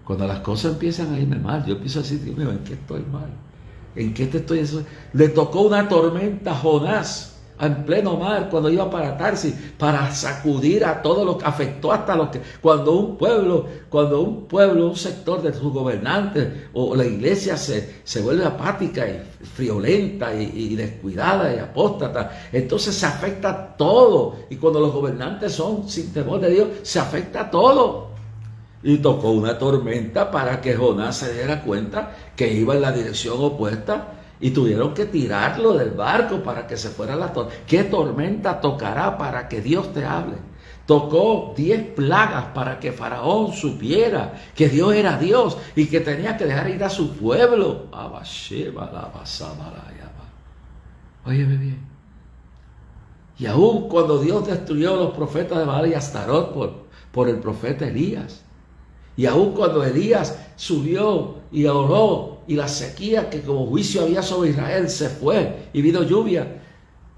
cuando las cosas empiezan a irme mal, yo empiezo a decir, Dios mío, ¿en qué estoy mal? ¿En qué te estoy? Le tocó una tormenta a Jonás en pleno mar cuando iba para Tarsis para sacudir a todo lo que afectó hasta los que cuando un pueblo, un sector de sus gobernantes o la iglesia se vuelve apática y friolenta y descuidada y apóstata, entonces se afecta todo. Y cuando los gobernantes son sin temor de Dios, se afecta todo. Y tocó una tormenta para que Jonás se diera cuenta que iba en la dirección opuesta y tuvieron que tirarlo del barco para que se fuera la tormenta. ¿Qué tormenta tocará para que Dios te hable? Tocó 10 plagas para que Faraón supiera que Dios era Dios y que tenía que dejar ir a su pueblo. Óyeme bien. Y aún cuando Dios destruyó a los profetas de Baal y Astarot por el profeta Elías, y aún cuando Elías subió y oró y la sequía que como juicio había sobre Israel se fue y vino lluvia,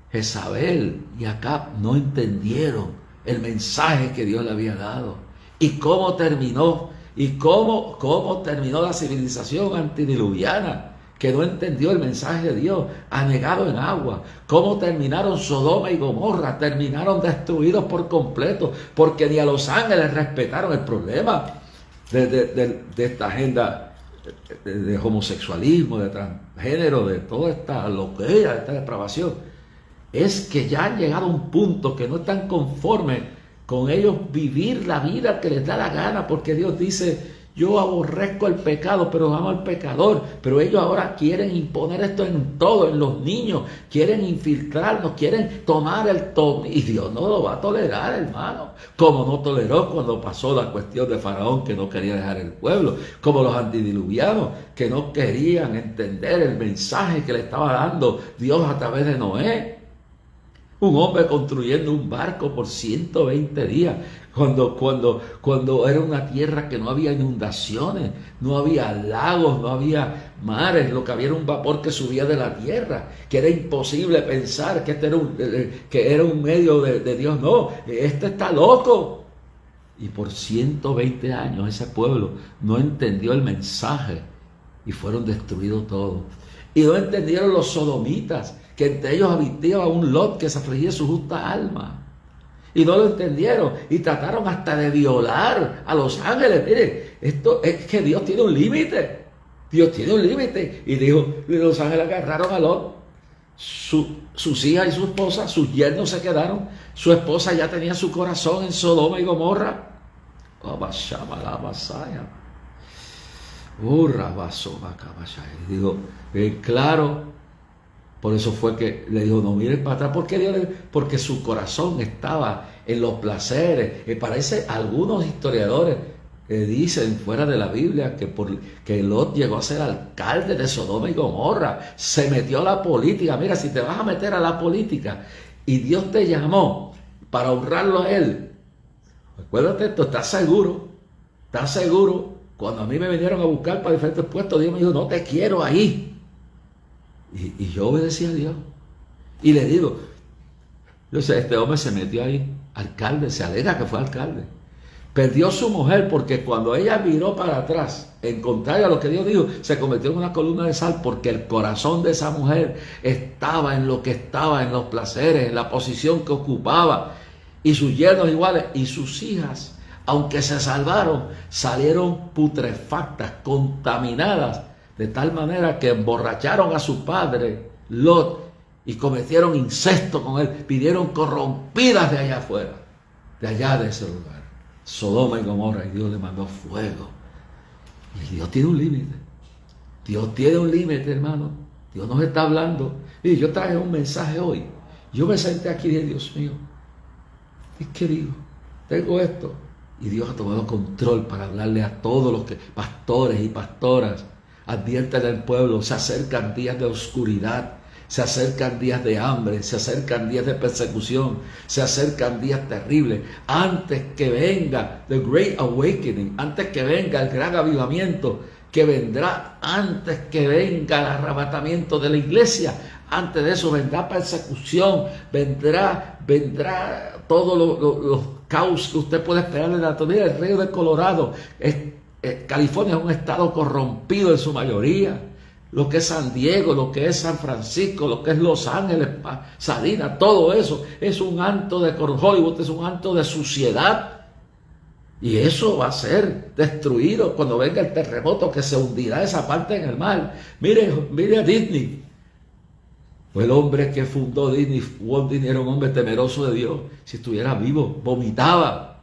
Jezabel y Acab no entendieron el mensaje que Dios le había dado. ¿Y cómo terminó? ¿Y cómo terminó la civilización antediluviana que no entendió el mensaje de Dios, anegado en agua? ¿Cómo terminaron Sodoma y Gomorra? Terminaron destruidos por completo porque ni a los ángeles respetaron. El problema de esta agenda de homosexualismo, de transgénero, de toda esta loquera, de esta depravación, es que ya han llegado a un punto que no están conformes con ellos vivir la vida que les da la gana, porque Dios dice, yo aborrezco el pecado, pero amo al pecador. Pero ellos ahora quieren imponer esto en todo, en los niños, quieren infiltrarnos, quieren tomar el y Dios no lo va a tolerar, hermano. Como no toleró cuando pasó la cuestión de Faraón, que no quería dejar el pueblo, como los antediluvianos, que no querían entender el mensaje que le estaba dando Dios a través de Noé. Un hombre construyendo un barco por 120 días, cuando era una tierra que no había inundaciones, no había lagos, no había mares, lo que había era un vapor que subía de la tierra, que era imposible pensar que era un medio de Dios. No, este está loco. Y por 120 años ese pueblo no entendió el mensaje y fueron destruidos todos. Y no entendieron los sodomitas, que entre ellos habitaba un Lot que se afligía su justa alma. Y no lo entendieron y trataron hasta de violar a los ángeles. Miren, esto es que Dios tiene un límite. Dios tiene un límite. Y dijo, los ángeles agarraron a Lot, sus hijas y su esposa, sus yernos se quedaron. Su esposa ya tenía su corazón en Sodoma y Gomorra. Y digo, claro. Por eso fue que le dijo, no mires para atrás. ¿Por qué? Porque su corazón estaba en los placeres. Parece, algunos historiadores dicen fuera de la Biblia que Lot llegó a ser alcalde de Sodoma y Gomorra. Se metió a la política. Mira, si te vas a meter a la política y Dios te llamó para honrarlo a Él, acuérdate esto, ¿estás seguro? ¿Estás seguro? Cuando a mí me vinieron a buscar para diferentes puestos, Dios me dijo, no te quiero ahí. Y yo obedecí a Dios. Y le digo, yo sé, este hombre se metió ahí, alcalde, se alega que fue alcalde. Perdió su mujer porque cuando ella miró para atrás, en contrario a lo que Dios dijo, se convirtió en una columna de sal porque el corazón de esa mujer estaba en lo que estaba, en los placeres, en la posición que ocupaba. Y sus yernos iguales, y sus hijas, aunque se salvaron, salieron putrefactas, contaminadas, de tal manera que emborracharon a su padre, Lot, y cometieron incesto con él, pidieron corrompidas de allá afuera, de allá de ese lugar, Sodoma y Gomorra, y Dios le mandó fuego. Y Dios tiene un límite. Dios tiene un límite, hermano. Dios nos está hablando. Y yo traje un mensaje hoy. Yo me senté aquí y dije, Dios mío, ¿y qué digo? Tengo esto. Y Dios ha tomado control para hablarle a todos los pastores y pastoras. Advierten al pueblo, se acercan días de oscuridad, se acercan días de hambre, se acercan días de persecución, se acercan días terribles. Antes que venga the Great Awakening, antes que venga el gran avivamiento, que vendrá antes que venga el arrebatamiento de la iglesia. Antes de eso vendrá persecución, vendrá todos los caos que usted puede esperar en la naturaleza. El río de Colorado, California es un estado corrompido en su mayoría. Lo que es San Diego, lo que es San Francisco, lo que es Los Ángeles, Pasadena, todo eso es un acto de Hollywood, es un acto de suciedad. Y eso va a ser destruido cuando venga el terremoto, que se hundirá esa parte en el mar. Mire a Disney. Fue el hombre que fundó Disney. Walt Disney era un hombre temeroso de Dios. Si estuviera vivo, vomitaba.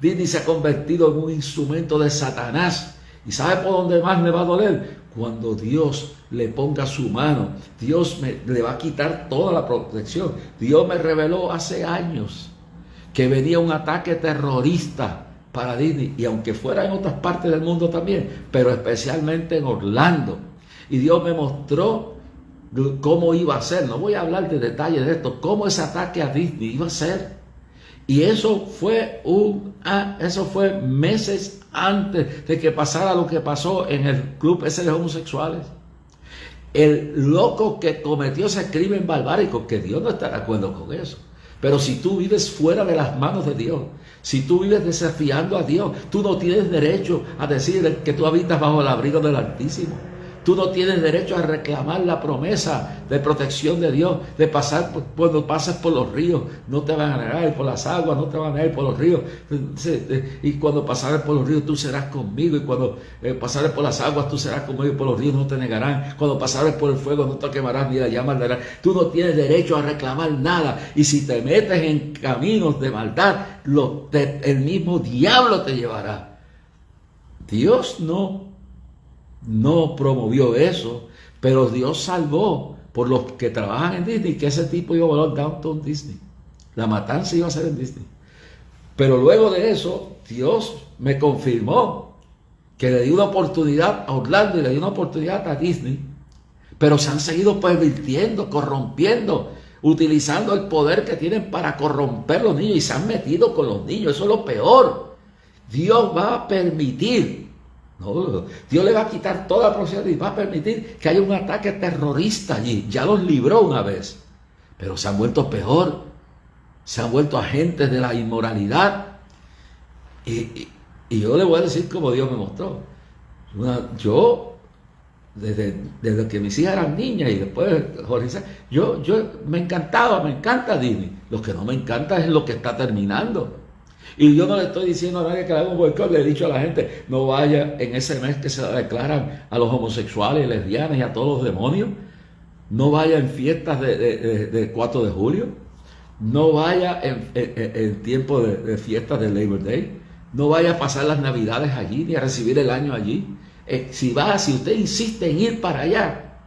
Disney se ha convertido en un instrumento de Satanás. ¿Y sabe por dónde más le va a doler? Cuando Dios le ponga su mano. Dios le va a quitar toda la protección. Dios me reveló hace años que venía un ataque terrorista para Disney, y aunque fuera en otras partes del mundo también, pero especialmente en Orlando. Y Dios me mostró cómo iba a ser. No voy a hablar de detalles de esto, cómo ese ataque a Disney iba a ser. Y eso fue meses antes de que pasara lo que pasó en el club ese de homosexuales. El loco que cometió ese crimen barbárico, que Dios no está de acuerdo con eso. Pero si tú vives fuera de las manos de Dios, si tú vives desafiando a Dios, tú no tienes derecho a decir que tú habitas bajo el abrigo del Altísimo. Tú no tienes derecho a reclamar la promesa de protección de Dios, de pasar, cuando pases por los ríos, no te van a negar, por las aguas, no te van a negar, por los ríos. Y cuando pasares por los ríos, tú serás conmigo. Y cuando pasares por las aguas, tú serás conmigo. Y por los ríos no te negarán. Cuando pasares por el fuego, no te quemarás ni la llama arderá. Tú no tienes derecho a reclamar nada. Y si te metes en caminos de maldad, el mismo diablo te llevará. Dios no promovió eso, pero Dios salvó por los que trabajan en Disney, que ese tipo iba a volar Downtown Disney. La matanza iba a ser en Disney. Pero luego de eso, Dios me confirmó que le dio una oportunidad a Orlando y le dio una oportunidad a Disney, pero se han seguido pervirtiendo, corrompiendo, utilizando el poder que tienen para corromper los niños, y se han metido con los niños. Eso es lo peor. Dios va a permitir, Dios le va a quitar toda la protección y va a permitir que haya un ataque terrorista allí. Ya los libró una vez, pero se han vuelto peor. Se han vuelto agentes de la inmoralidad. Y yo le voy a decir como Dios me mostró. Yo, desde que mis hijas eran niñas y después Jorge, yo me encanta Disney. Lo que no me encanta es lo que está terminando. Y yo no le estoy diciendo a nadie que le haga un boicot. Le he dicho a la gente: no vaya en ese mes que se declaran a los homosexuales, lesbianas y a todos los demonios. No vaya en fiestas de 4 de julio. No vaya en tiempo de fiestas de Labor Day. No vaya a pasar las navidades allí, ni a recibir el año allí. Si usted insiste en ir para allá,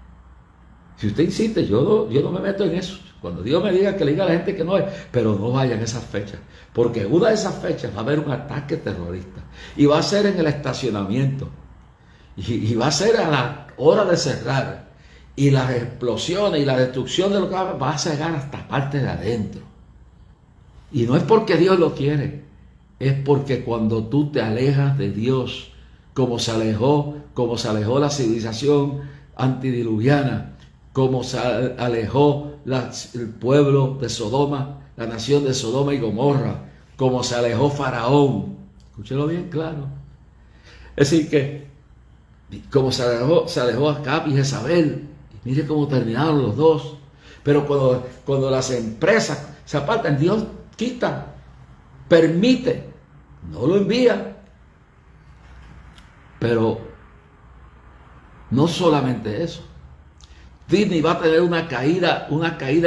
si usted insiste, yo no me meto en eso. Cuando Dios me diga, que le diga a la gente que no es, pero no vayan esas fechas, porque en una de esas fechas va a haber un ataque terrorista, y va a ser en el estacionamiento, y va a ser a la hora de cerrar, y las explosiones y la destrucción de lo que va a llegar hasta parte de adentro. Y no es porque Dios lo quiere, es porque cuando tú te alejas de Dios, como se alejó la civilización antediluviana, como se alejó el pueblo de Sodoma, la nación de Sodoma y Gomorra, como se alejó Faraón. Escúchelo bien claro. Es decir, que como se alejó Acab y Jezabel, y mire cómo terminaron los dos. Pero cuando las empresas se apartan, Dios quita, permite, no lo envía. Pero no solamente eso. Disney va a tener una caída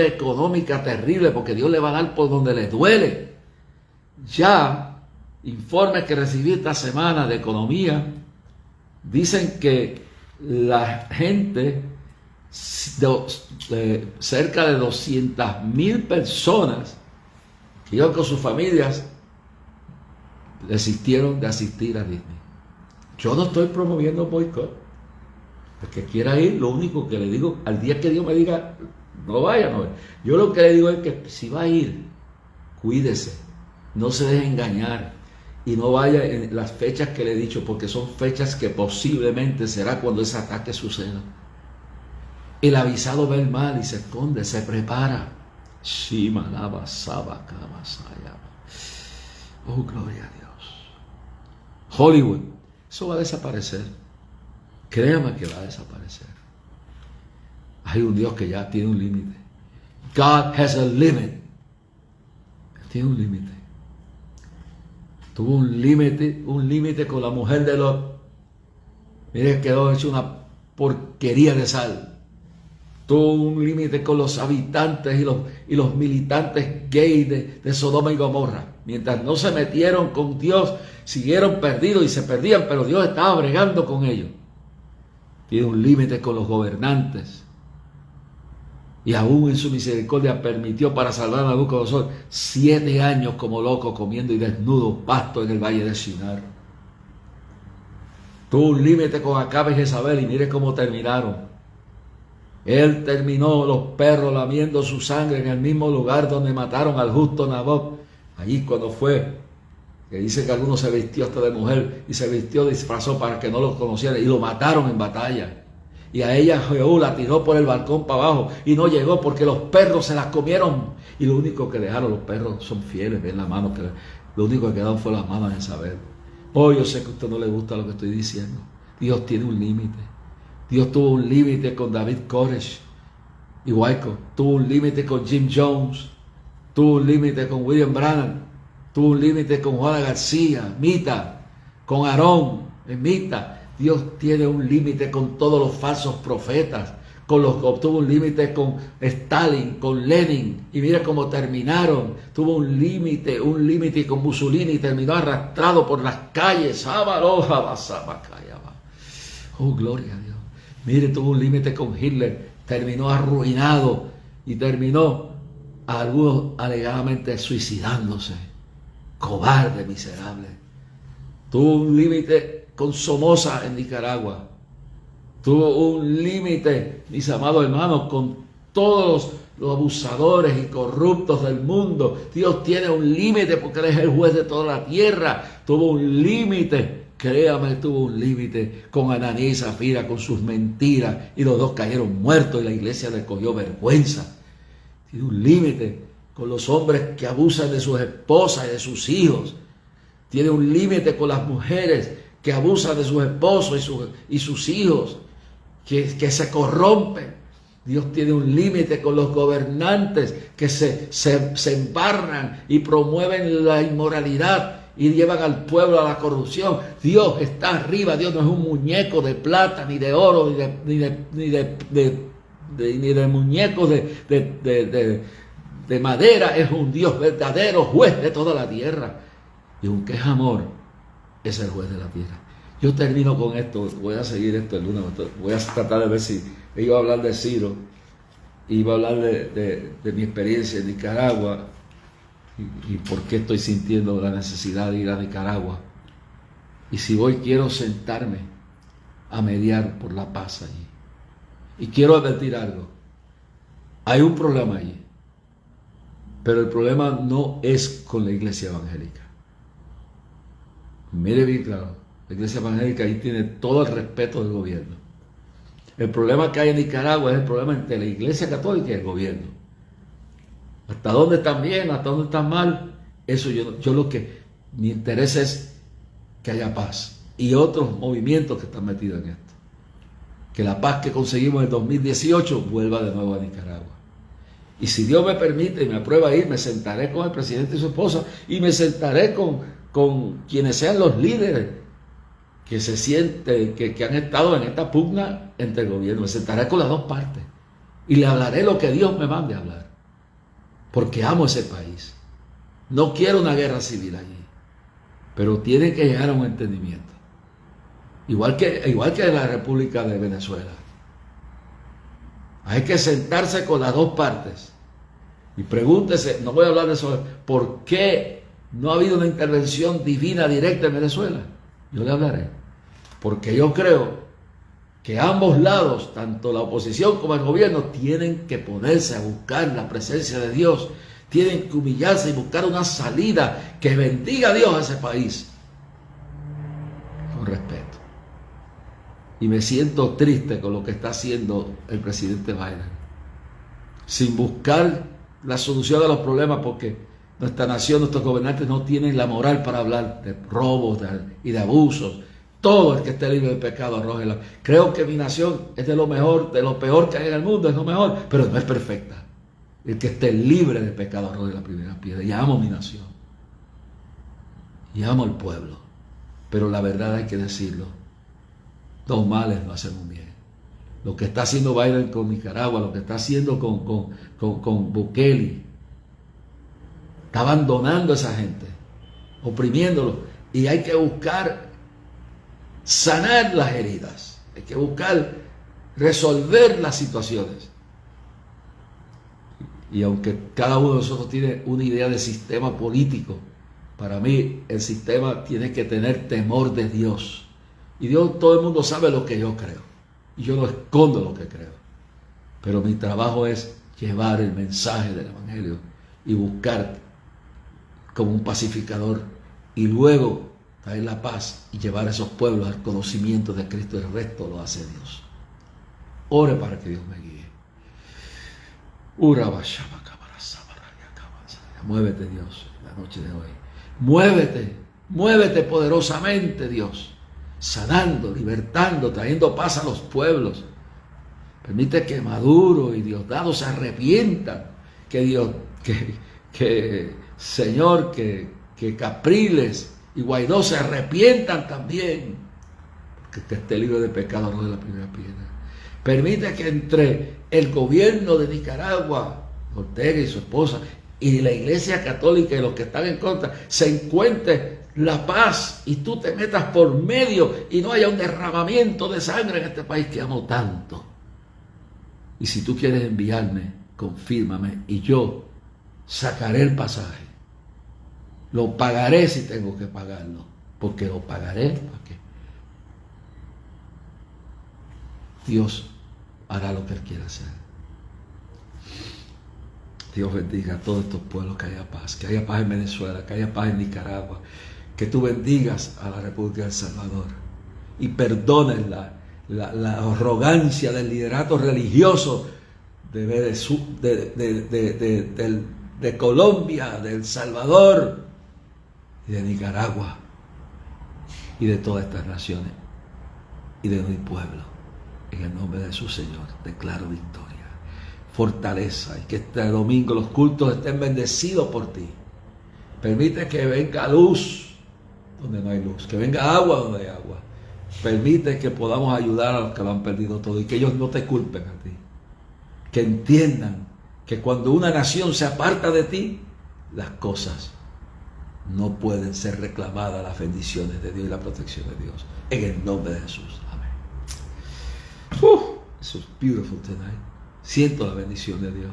económica terrible, porque Dios le va a dar por donde le duele. Ya, informes que recibí esta semana de economía dicen que la gente, cerca de 200,000 personas que iban con sus familias, desistieron de asistir a Disney. Yo no estoy promoviendo boicot. El que quiera ir, lo único que le digo, al día que Dios me diga, no vaya, no vaya. Yo lo que le digo es que si va a ir, cuídese, no se deje engañar. y no vaya en las fechas que le he dicho, porque son fechas que posiblemente será cuando ese ataque suceda. El avisado ve el mal y se esconde, se prepara. Oh, gloria a Dios. Hollywood, eso va a desaparecer. Créame que va a desaparecer. Hay un Dios que ya tiene un límite. God has a limit. Tiene un límite. Tuvo un límite con la mujer de Lot. Mire, quedó hecho una porquería de sal. Tuvo un límite con los habitantes y los militantes gays de Sodoma y Gomorra. Mientras no se metieron con Dios, siguieron perdidos y se perdían, pero Dios estaba bregando con ellos. Tiene un límite con los gobernantes. Y aún en su misericordia permitió para salvar a Nabucodonosor 7 años como loco, comiendo y desnudo pasto en el valle de Shinar. Tuvo un límite con Acabe y Jezabel y mire cómo terminaron. Él terminó, los perros lamiendo su sangre en el mismo lugar donde mataron al justo Nabot. Allí cuando fue, que dice que alguno se vistió hasta de mujer y se vistió, disfrazó para que no lo conocieran y lo mataron en batalla. Y a ella Jehú la tiró por el balcón para abajo y no llegó porque los perros se las comieron. Y lo único que dejaron, los perros son fieles, ven la mano, que lo único que quedaron fue las manos en Jezabel. Oh, yo sé que a usted no le gusta lo que estoy diciendo. Dios tiene un límite. Dios tuvo un límite con David Koresh y Waco. Tuvo un límite con Jim Jones. Tuvo un límite con William Branham. Tuvo un límite con Juana García, Mita, con Aarón, Mita. Dios tiene un límite con todos los falsos profetas. Tuvo un límite con Stalin, con Lenin. Y mira cómo terminaron. Tuvo un límite con Mussolini y terminó arrastrado por las calles. Oh, gloria a Dios. Mire, tuvo un límite con Hitler. Terminó arruinado y terminó algunos alegadamente suicidándose. Cobarde, miserable. Tuvo un límite con Somoza en Nicaragua. Tuvo un límite, mis amados hermanos, con todos los abusadores y corruptos del mundo. Dios tiene un límite porque Él es el juez de toda la tierra. Tuvo un límite, créame, tuvo un límite con Ananías y Zafira, con sus mentiras. Y los dos cayeron muertos y la iglesia le cogió vergüenza. Tiene un límite con los hombres que abusan de sus esposas y de sus hijos. Tiene un límite con las mujeres que abusan de sus esposos y sus hijos, que se corrompen. Dios tiene un límite con los gobernantes que se embarran y promueven la inmoralidad y llevan al pueblo a la corrupción. Dios está arriba. Dios no es un muñeco de plata, ni de oro, ni de muñecos de madera. Es un Dios verdadero, juez de toda la tierra. Y aunque es amor, es el juez de la tierra. Yo termino con esto, voy a seguir esto el lunes, voy a tratar de ver si iba a hablar de Ciro, iba a hablar de mi experiencia en Nicaragua y por qué estoy sintiendo la necesidad de ir a Nicaragua. Y si voy, quiero sentarme a mediar por la paz allí. Y quiero advertir algo, hay un problema allí, pero el problema no es con la iglesia evangélica. Mire bien claro, la iglesia evangélica ahí tiene todo el respeto del gobierno. El problema que hay en Nicaragua es el problema entre la iglesia católica y el gobierno. Hasta dónde están bien, hasta dónde están mal, eso yo lo que mi interés es que haya paz. Y otros movimientos que están metidos en esto. Que la paz que conseguimos en el 2018 vuelva de nuevo a Nicaragua. Y si Dios me permite y me aprueba ir, me sentaré con el presidente y su esposa y me sentaré con quienes sean los líderes que se sienten, que han estado en esta pugna entre el gobierno. Me sentaré con las dos partes y le hablaré lo que Dios me mande a hablar, porque amo ese país. No quiero una guerra civil allí, pero tiene que llegar a un entendimiento, igual que la República de Venezuela. Hay que sentarse con las dos partes y pregúntese, no voy a hablar de eso, ¿por qué no ha habido una intervención divina directa en Venezuela? Yo le hablaré. Porque yo creo que ambos lados, tanto la oposición como el gobierno, tienen que ponerse a buscar la presencia de Dios. Tienen que humillarse y buscar una salida que bendiga a Dios a ese país. Y me siento triste con lo que está haciendo el presidente Biden, sin buscar la solución a los problemas, porque nuestra nación, nuestros gobernantes no tienen la moral para hablar de robos y de abusos. Todo el que esté libre de pecado arrójela. Creo que mi nación es de lo mejor, de lo peor que hay en el mundo, es lo mejor, pero no es perfecta. El que esté libre de pecado arroje la primera piedra. Y amo mi nación. Y amo al pueblo. Pero la verdad hay que decirlo. Dos males no hacen un bien. Lo que está haciendo Biden con Nicaragua, lo que está haciendo con Bukele, está abandonando a esa gente, oprimiéndolo. Y hay que buscar sanar las heridas. Hay que buscar resolver las situaciones. Y aunque cada uno de nosotros tiene una idea de sistema político, para mí el sistema tiene que tener temor de Dios. Y Dios, todo el mundo sabe lo que yo creo. Y yo no escondo lo que creo. Pero mi trabajo es llevar el mensaje del Evangelio y buscar como un pacificador y luego traer la paz y llevar a esos pueblos al conocimiento de Cristo. El resto lo hace Dios. Ore para que Dios me guíe. Muévete, Dios, la noche de hoy. Muévete, muévete poderosamente, Dios, sanando, libertando, trayendo paz a los pueblos. Permite que Maduro y Diosdado se arrepientan, Señor, que Capriles y Guaidó se arrepientan también, porque que esté libre de pecado arroje la primera piedra. Permite que entre el gobierno de Nicaragua, Ortega y su esposa, y la Iglesia Católica y los que están en contra, se encuentre la paz y tú te metas por medio y no haya un derramamiento de sangre en este país que amo tanto. Y si tú quieres enviarme, confírmame y yo sacaré el pasaje. Lo pagaré si tengo que pagarlo, porque lo pagaré. Porque Dios hará lo que Él quiera hacer. Dios bendiga a todos estos pueblos, que haya paz en Venezuela, que haya paz en Nicaragua, que tú bendigas a la República del Salvador y perdones la arrogancia del liderato religioso de Colombia, de El Salvador y de Nicaragua y de todas estas naciones y de mi pueblo. En el nombre de su Señor declaro victoria, fortaleza, y que este domingo los cultos estén bendecidos por ti. Permite que venga luz donde no hay luz, que venga agua donde hay agua. Permite que podamos ayudar a los que lo han perdido todo y que ellos no te culpen a ti. Que entiendan que cuando una nación se aparta de ti, las cosas no pueden ser reclamadas, las bendiciones de Dios y la protección de Dios. En el nombre de Jesús. Amén. Eso es beautiful tonight. Siento la bendición de Dios.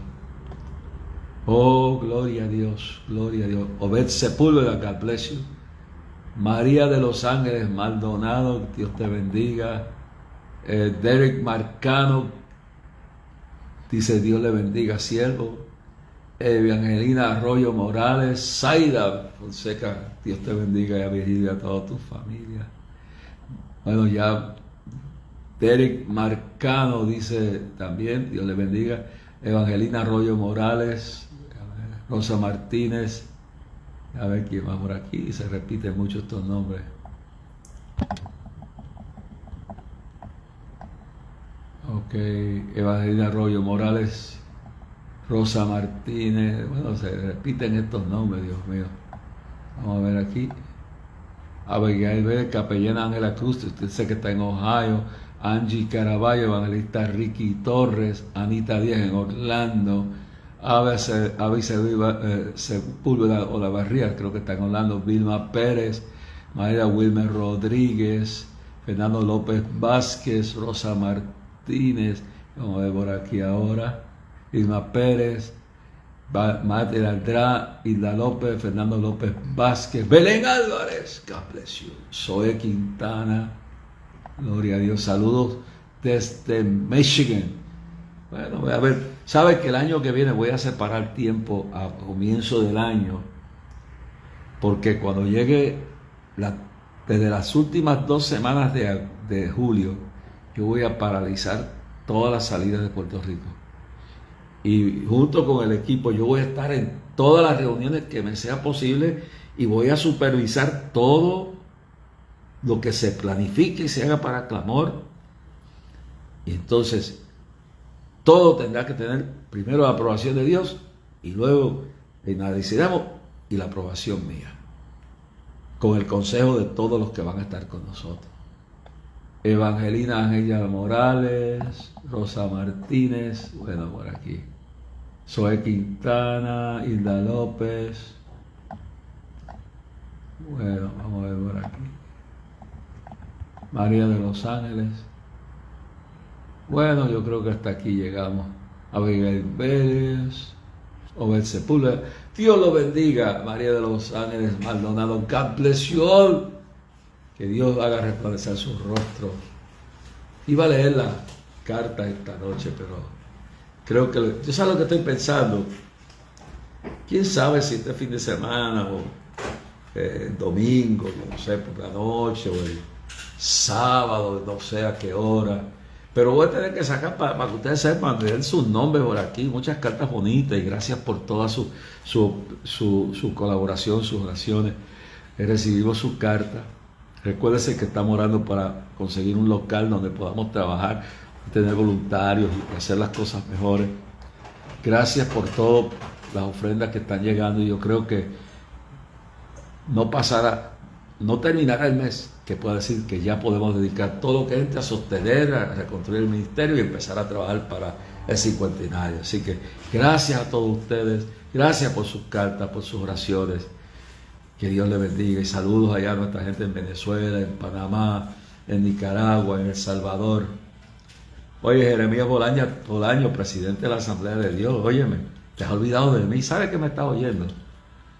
Oh, gloria a Dios, gloria a Dios. Obed Sepúlveda, God bless you. María de los Ángeles Maldonado, Dios te bendiga. Derek Marcano dice: Dios le bendiga, siervo. Evangelina Arroyo Morales, Zaida Fonseca, Dios te bendiga y a Virginia y a toda tu familia. Bueno, ya Derek Marcano dice también: Dios le bendiga. Evangelina Arroyo Morales, Rosa Martínez, a ver quién va por aquí, se repiten mucho estos nombres. Ok, Evangelina Arroyo Morales, Rosa Martínez, bueno, se repiten estos nombres, Dios mío. Vamos a ver aquí. Abigail Vélez, capellana Ángela Cruz, usted sé que está en Ohio. Angie Caraballo, evangelista Ricky Torres, Anita Díaz en Orlando, Ave Sepúlveda Olavarría, creo que está en Orlando, Vilma Pérez, María Wilmer Rodríguez, Fernando López Vázquez, Rosa Martínez, vamos a ver por aquí ahora, Vilma Pérez, Mate Aldrá, Hilda López, Fernando López Vázquez, Belén Álvarez, God bless you, Zoe Quintana, gloria a Dios, saludos desde Michigan. Bueno, voy a ver, sabe que el año que viene voy a separar tiempo a comienzo del año, porque cuando llegue desde las últimas 2 semanas de julio yo voy a paralizar todas las salidas de Puerto Rico. Y junto con el equipo yo voy a estar en todas las reuniones que me sea posible y voy a supervisar todo lo que se planifique y se haga para clamor. Y entonces todo tendrá que tener primero la aprobación de Dios y luego analizaremos y la aprobación mía, con el consejo de todos los que van a estar con nosotros. Evangelina Ángela Morales, Rosa Martínez, bueno, por aquí, Zoe Quintana, Hilda López, bueno, vamos a ver por aquí, María de los Ángeles, bueno, yo creo que hasta aquí llegamos. Abigail Vélez, Obed Sepúlveda, Dios lo bendiga, María de los Ángeles Maldonado, God bless you all. Que Dios haga resplandecer su rostro. Iba a leer la carta esta noche, pero creo que yo sé lo que estoy pensando. Quién sabe si este fin de semana o domingo, no sé, por la noche o el sábado, no sé a qué hora. Pero voy a tener que sacar para que ustedes sepan, leer sus nombres por aquí, muchas cartas bonitas y gracias por toda su colaboración, sus oraciones. Recibimos sus cartas. Recuérdense que estamos orando para conseguir un local donde podamos trabajar, tener voluntarios y hacer las cosas mejores. Gracias por todas las ofrendas que están llegando y yo creo que no terminará el mes que pueda decir que ya podemos dedicar todo lo que entre a sostener, a reconstruir el ministerio y empezar a trabajar para el cincuentenario. Así que gracias a todos ustedes, gracias por sus cartas, por sus oraciones. Que Dios les bendiga y saludos allá a nuestra gente en Venezuela, en Panamá, en Nicaragua, en El Salvador. Oye, Jeremías Bolaño, presidente de la Asamblea de Dios, óyeme, te has olvidado de mí, ¿sabes que me estás oyendo?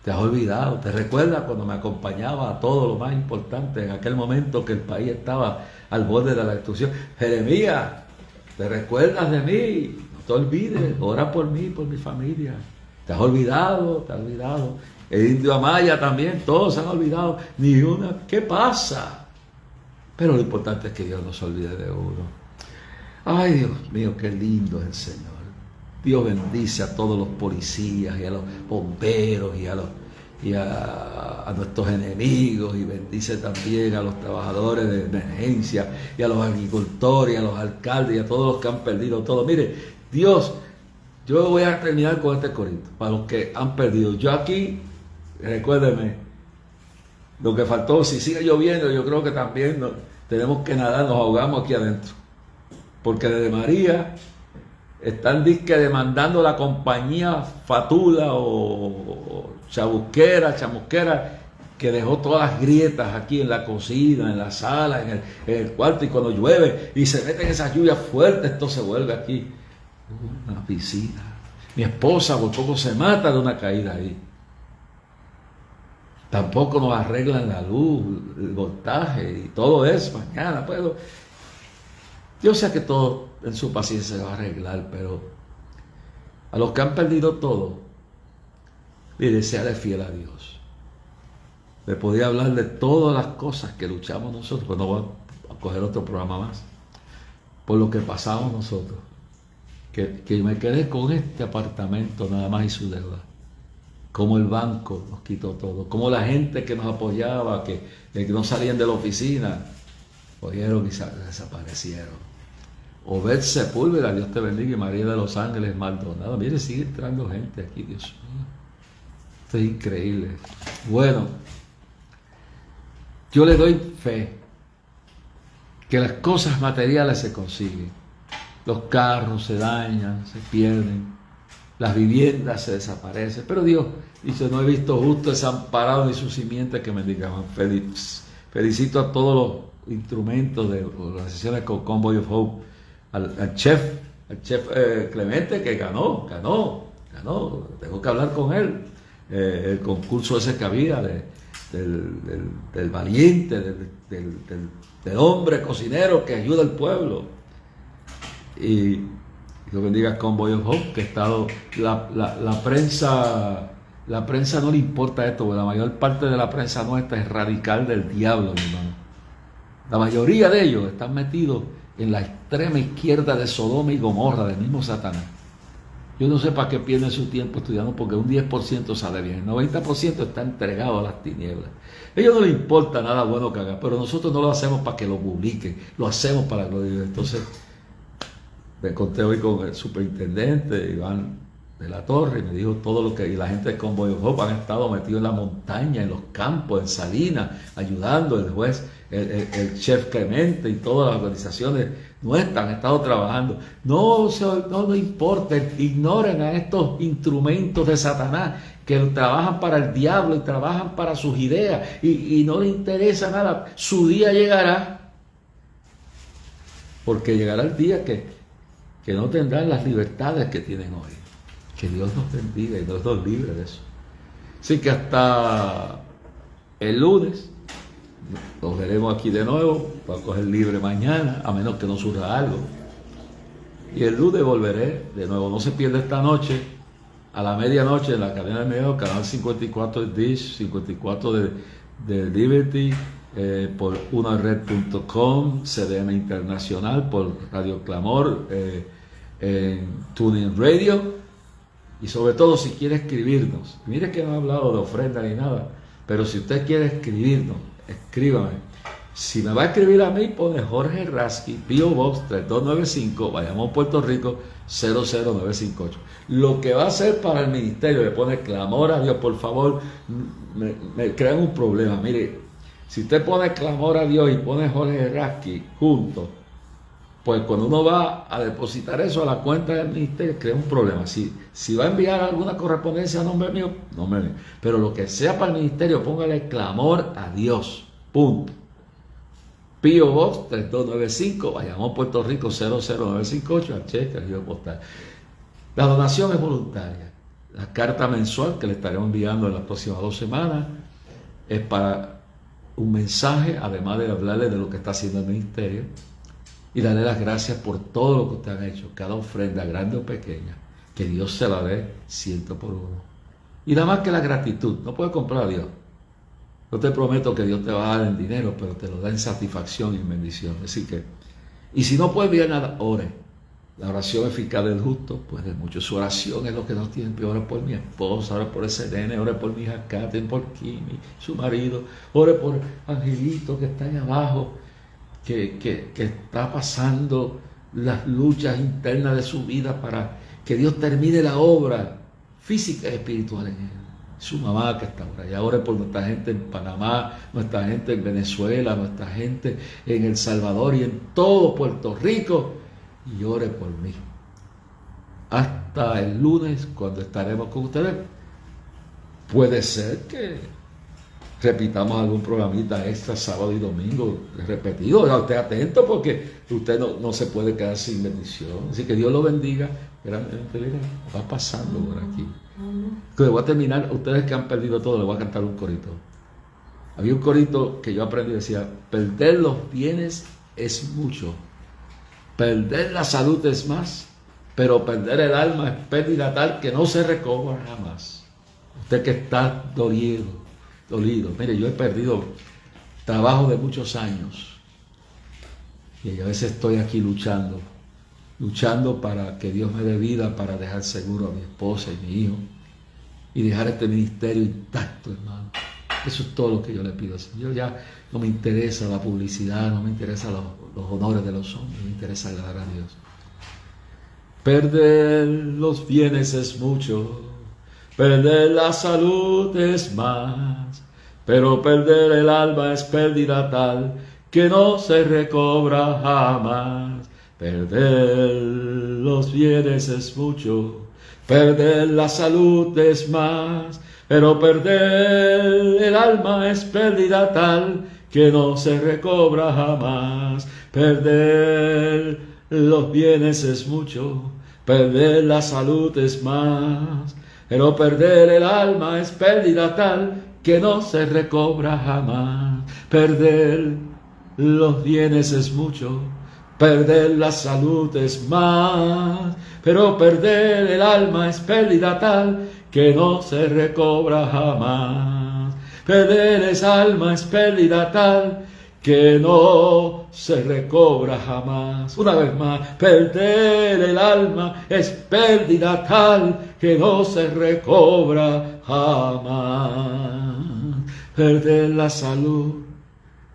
Te has olvidado, te recuerdas cuando me acompañaba a todo lo más importante en aquel momento que el país estaba al borde de la destrucción. Jeremías, ¿te recuerdas de mí? No te olvides, ora por mí, por mi familia. Te has olvidado, El indio Amaya también, todos se han olvidado, ni una. ¿Qué pasa? Pero lo importante es que Dios no se olvide de uno. Ay, Dios mío, qué lindo es el Señor. Dios bendice a todos los policías y a los bomberos y a nuestros enemigos y bendice también a los trabajadores de emergencia y a los agricultores y a los alcaldes y a todos los que han perdido todo. Mire, Dios, yo voy a terminar con este corito para los que han perdido. Yo aquí, recuérdeme, lo que faltó, si sigue lloviendo, yo creo que también tenemos que nadar, nos ahogamos aquí adentro. Porque desde María están demandando la compañía Fatula o Chamusquera, que dejó todas las grietas aquí en la cocina, en la sala, en el cuarto, y cuando llueve y se meten esas lluvias fuertes, esto se vuelve aquí una piscina. Mi esposa por poco se mata de una caída ahí. Tampoco nos arreglan la luz, el voltaje y todo eso. Mañana puedo. Yo sé que todo en su paciencia se va a arreglar, pero a los que han perdido todo, mire, séale fiel a Dios. Le podía hablar de todas las cosas que luchamos nosotros, pero no voy a coger otro programa más. Por lo que pasamos nosotros. Que me quedé con este apartamento nada más y su deuda. Como el banco nos quitó todo. Como la gente que nos apoyaba, que no salían de la oficina, cogieron y desaparecieron. Obed Sepúlveda, Dios te bendiga, y María de los Ángeles Maldonado. Mire, sigue entrando gente aquí, Dios mío. Esto es increíble. Bueno, yo le doy fe que las cosas materiales se consiguen. Los carros se dañan, se pierden, las viviendas se desaparecen. Pero Dios dice, no he visto justo desamparado ni su simiente que me digan. Felicito a todos los instrumentos de organizaciones con Convoy of Hope, al chef Clemente, que ganó, tengo que hablar con él, el concurso ese que había del valiente, del hombre cocinero que ayuda al pueblo. Y Dios bendiga a Convoy of Hope, que ha estado, la prensa no le importa esto, porque la mayor parte de la prensa nuestra es radical del diablo, mi hermano. La mayoría de ellos están metidos en la extrema izquierda de Sodoma y Gomorra, del mismo Satanás. Yo no sé para qué pierden su tiempo estudiando, porque un 10% sale bien, el 90% está entregado a las tinieblas. A ellos no les importa nada bueno que haga, pero nosotros no lo hacemos para que lo publiquen, lo hacemos para la gloria de Dios. Entonces, me conté hoy con el superintendente Iván de la Torre y me dijo todo lo que, y la gente de Convoy of Hope han estado metidos en la montaña, en los campos, en Salinas, ayudando, el juez, el chef Clemente y todas las organizaciones nuestras han estado trabajando. No importa, ignoren a estos instrumentos de Satanás que trabajan para el diablo y trabajan para sus ideas y no les interesa nada. Su día llegará, porque llegará el día que no tendrán las libertades que tienen hoy. Que Dios nos bendiga y nos libre de eso. Así que hasta el lunes nos veremos aquí de nuevo. Voy a coger libre mañana, a menos que no surja algo. Y el lunes volveré de nuevo. No se pierda esta noche, a la medianoche, en la cadena de medio, canal 54 de Dish, 54 de Liberty, por unared.com, CDM Internacional, por Radio Clamor, en TuneIn Radio. Y sobre todo, si quiere escribirnos, mire que no he hablado de ofrenda ni nada, pero si usted quiere escribirnos, escríbame. Si me va a escribir a mí, pone Jorge Rasky, P.O. Box 3295, Bayamón, Puerto Rico, 00958. Lo que va a hacer para el ministerio, le pone clamor a Dios, por favor, me crean un problema. Mire, si usted pone clamor a Dios y pone Jorge Rasky juntos, pues cuando uno va a depositar eso a la cuenta del ministerio, crea un problema. Si va a enviar alguna correspondencia a nombre mío, nombre mío. Pero lo que sea para el ministerio, póngale clamor a Dios. Punto. P.O. Box 3295, Bayamón, Puerto Rico, 00958, al cheque, al giro postal. La donación es voluntaria. La carta mensual que le estaremos enviando en las próximas 2 semanas es para un mensaje, además de hablarle de lo que está haciendo el ministerio. Y darle las gracias por todo lo que usted han hecho, cada ofrenda, grande o pequeña, que Dios se la dé 100 por 1. Y nada más que la gratitud, no puedes comprar a Dios. Yo te prometo que Dios te va a dar el dinero, pero te lo da en satisfacción y en bendición. Así que, y si no puedes enviar nada, ore. La oración eficaz del justo, pues de mucho. Su oración es lo que nos tiene. Ore por mi esposa, ore por ese nene, ore por mi hija Katy, por Kimi, su marido, ore por Angelito que está ahí abajo. Que está pasando las luchas internas de su vida para que Dios termine la obra física y espiritual en él. Su mamá que está por allá, ore por nuestra gente en Panamá, nuestra gente en Venezuela, nuestra gente en El Salvador y en todo Puerto Rico, y ore por mí. Hasta el lunes, cuando estaremos con ustedes. Puede ser que repitamos algún programita extra sábado y domingo repetido. Usted atento, porque usted no se puede quedar sin bendición. Así que Dios lo bendiga grandemente. Va pasando por aquí. Que voy a terminar. Ustedes que han perdido todo, les voy a cantar un corito. Había un corito que yo aprendí, decía: perder los bienes es mucho, perder la salud es más, pero perder el alma es pérdida tal que no se recobra jamás. Usted que está dolido. Mire, yo he perdido trabajo de muchos años y a veces estoy aquí luchando para que Dios me dé vida, para dejar seguro a mi esposa y mi hijo y dejar este ministerio intacto, hermano. Eso es todo lo que yo le pido. Yo ya no me interesa la publicidad, no me interesa los honores de los hombres, me interesa agradar a Dios. Perder los bienes es mucho, perder la salud es más, pero perder el alma es pérdida tal que no se recobra jamás. Perder los bienes es mucho, perder la salud es más, pero perder el alma es pérdida tal que no se recobra jamás. Perder los bienes es mucho, perder la salud es más, pero perder el alma es pérdida tal que no se recobra jamás. Perder los bienes es mucho, perder la salud es más, pero perder el alma es pérdida tal que no se recobra jamás. Perder esa alma es pérdida tal que no se recobra jamás. Una vez más, perder el alma es pérdida tal que no se recobra jamás. Perder la salud,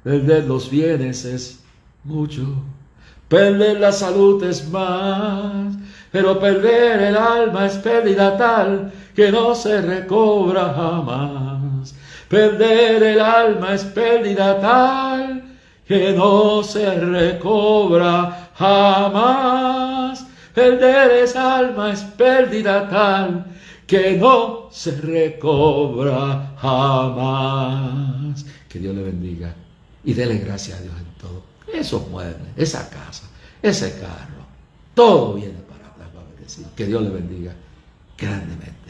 perder los bienes es mucho, perder la salud es más, pero perder el alma es pérdida tal que no se recobra jamás. Perder el alma es pérdida tal que no se recobra jamás. Perder esa alma es pérdida tal que no se recobra jamás. Que Dios le bendiga y dele gracias a Dios en todo. Esos muebles, esa casa, ese carro, todo viene para atrás, va a decir. Que Dios le bendiga grandemente.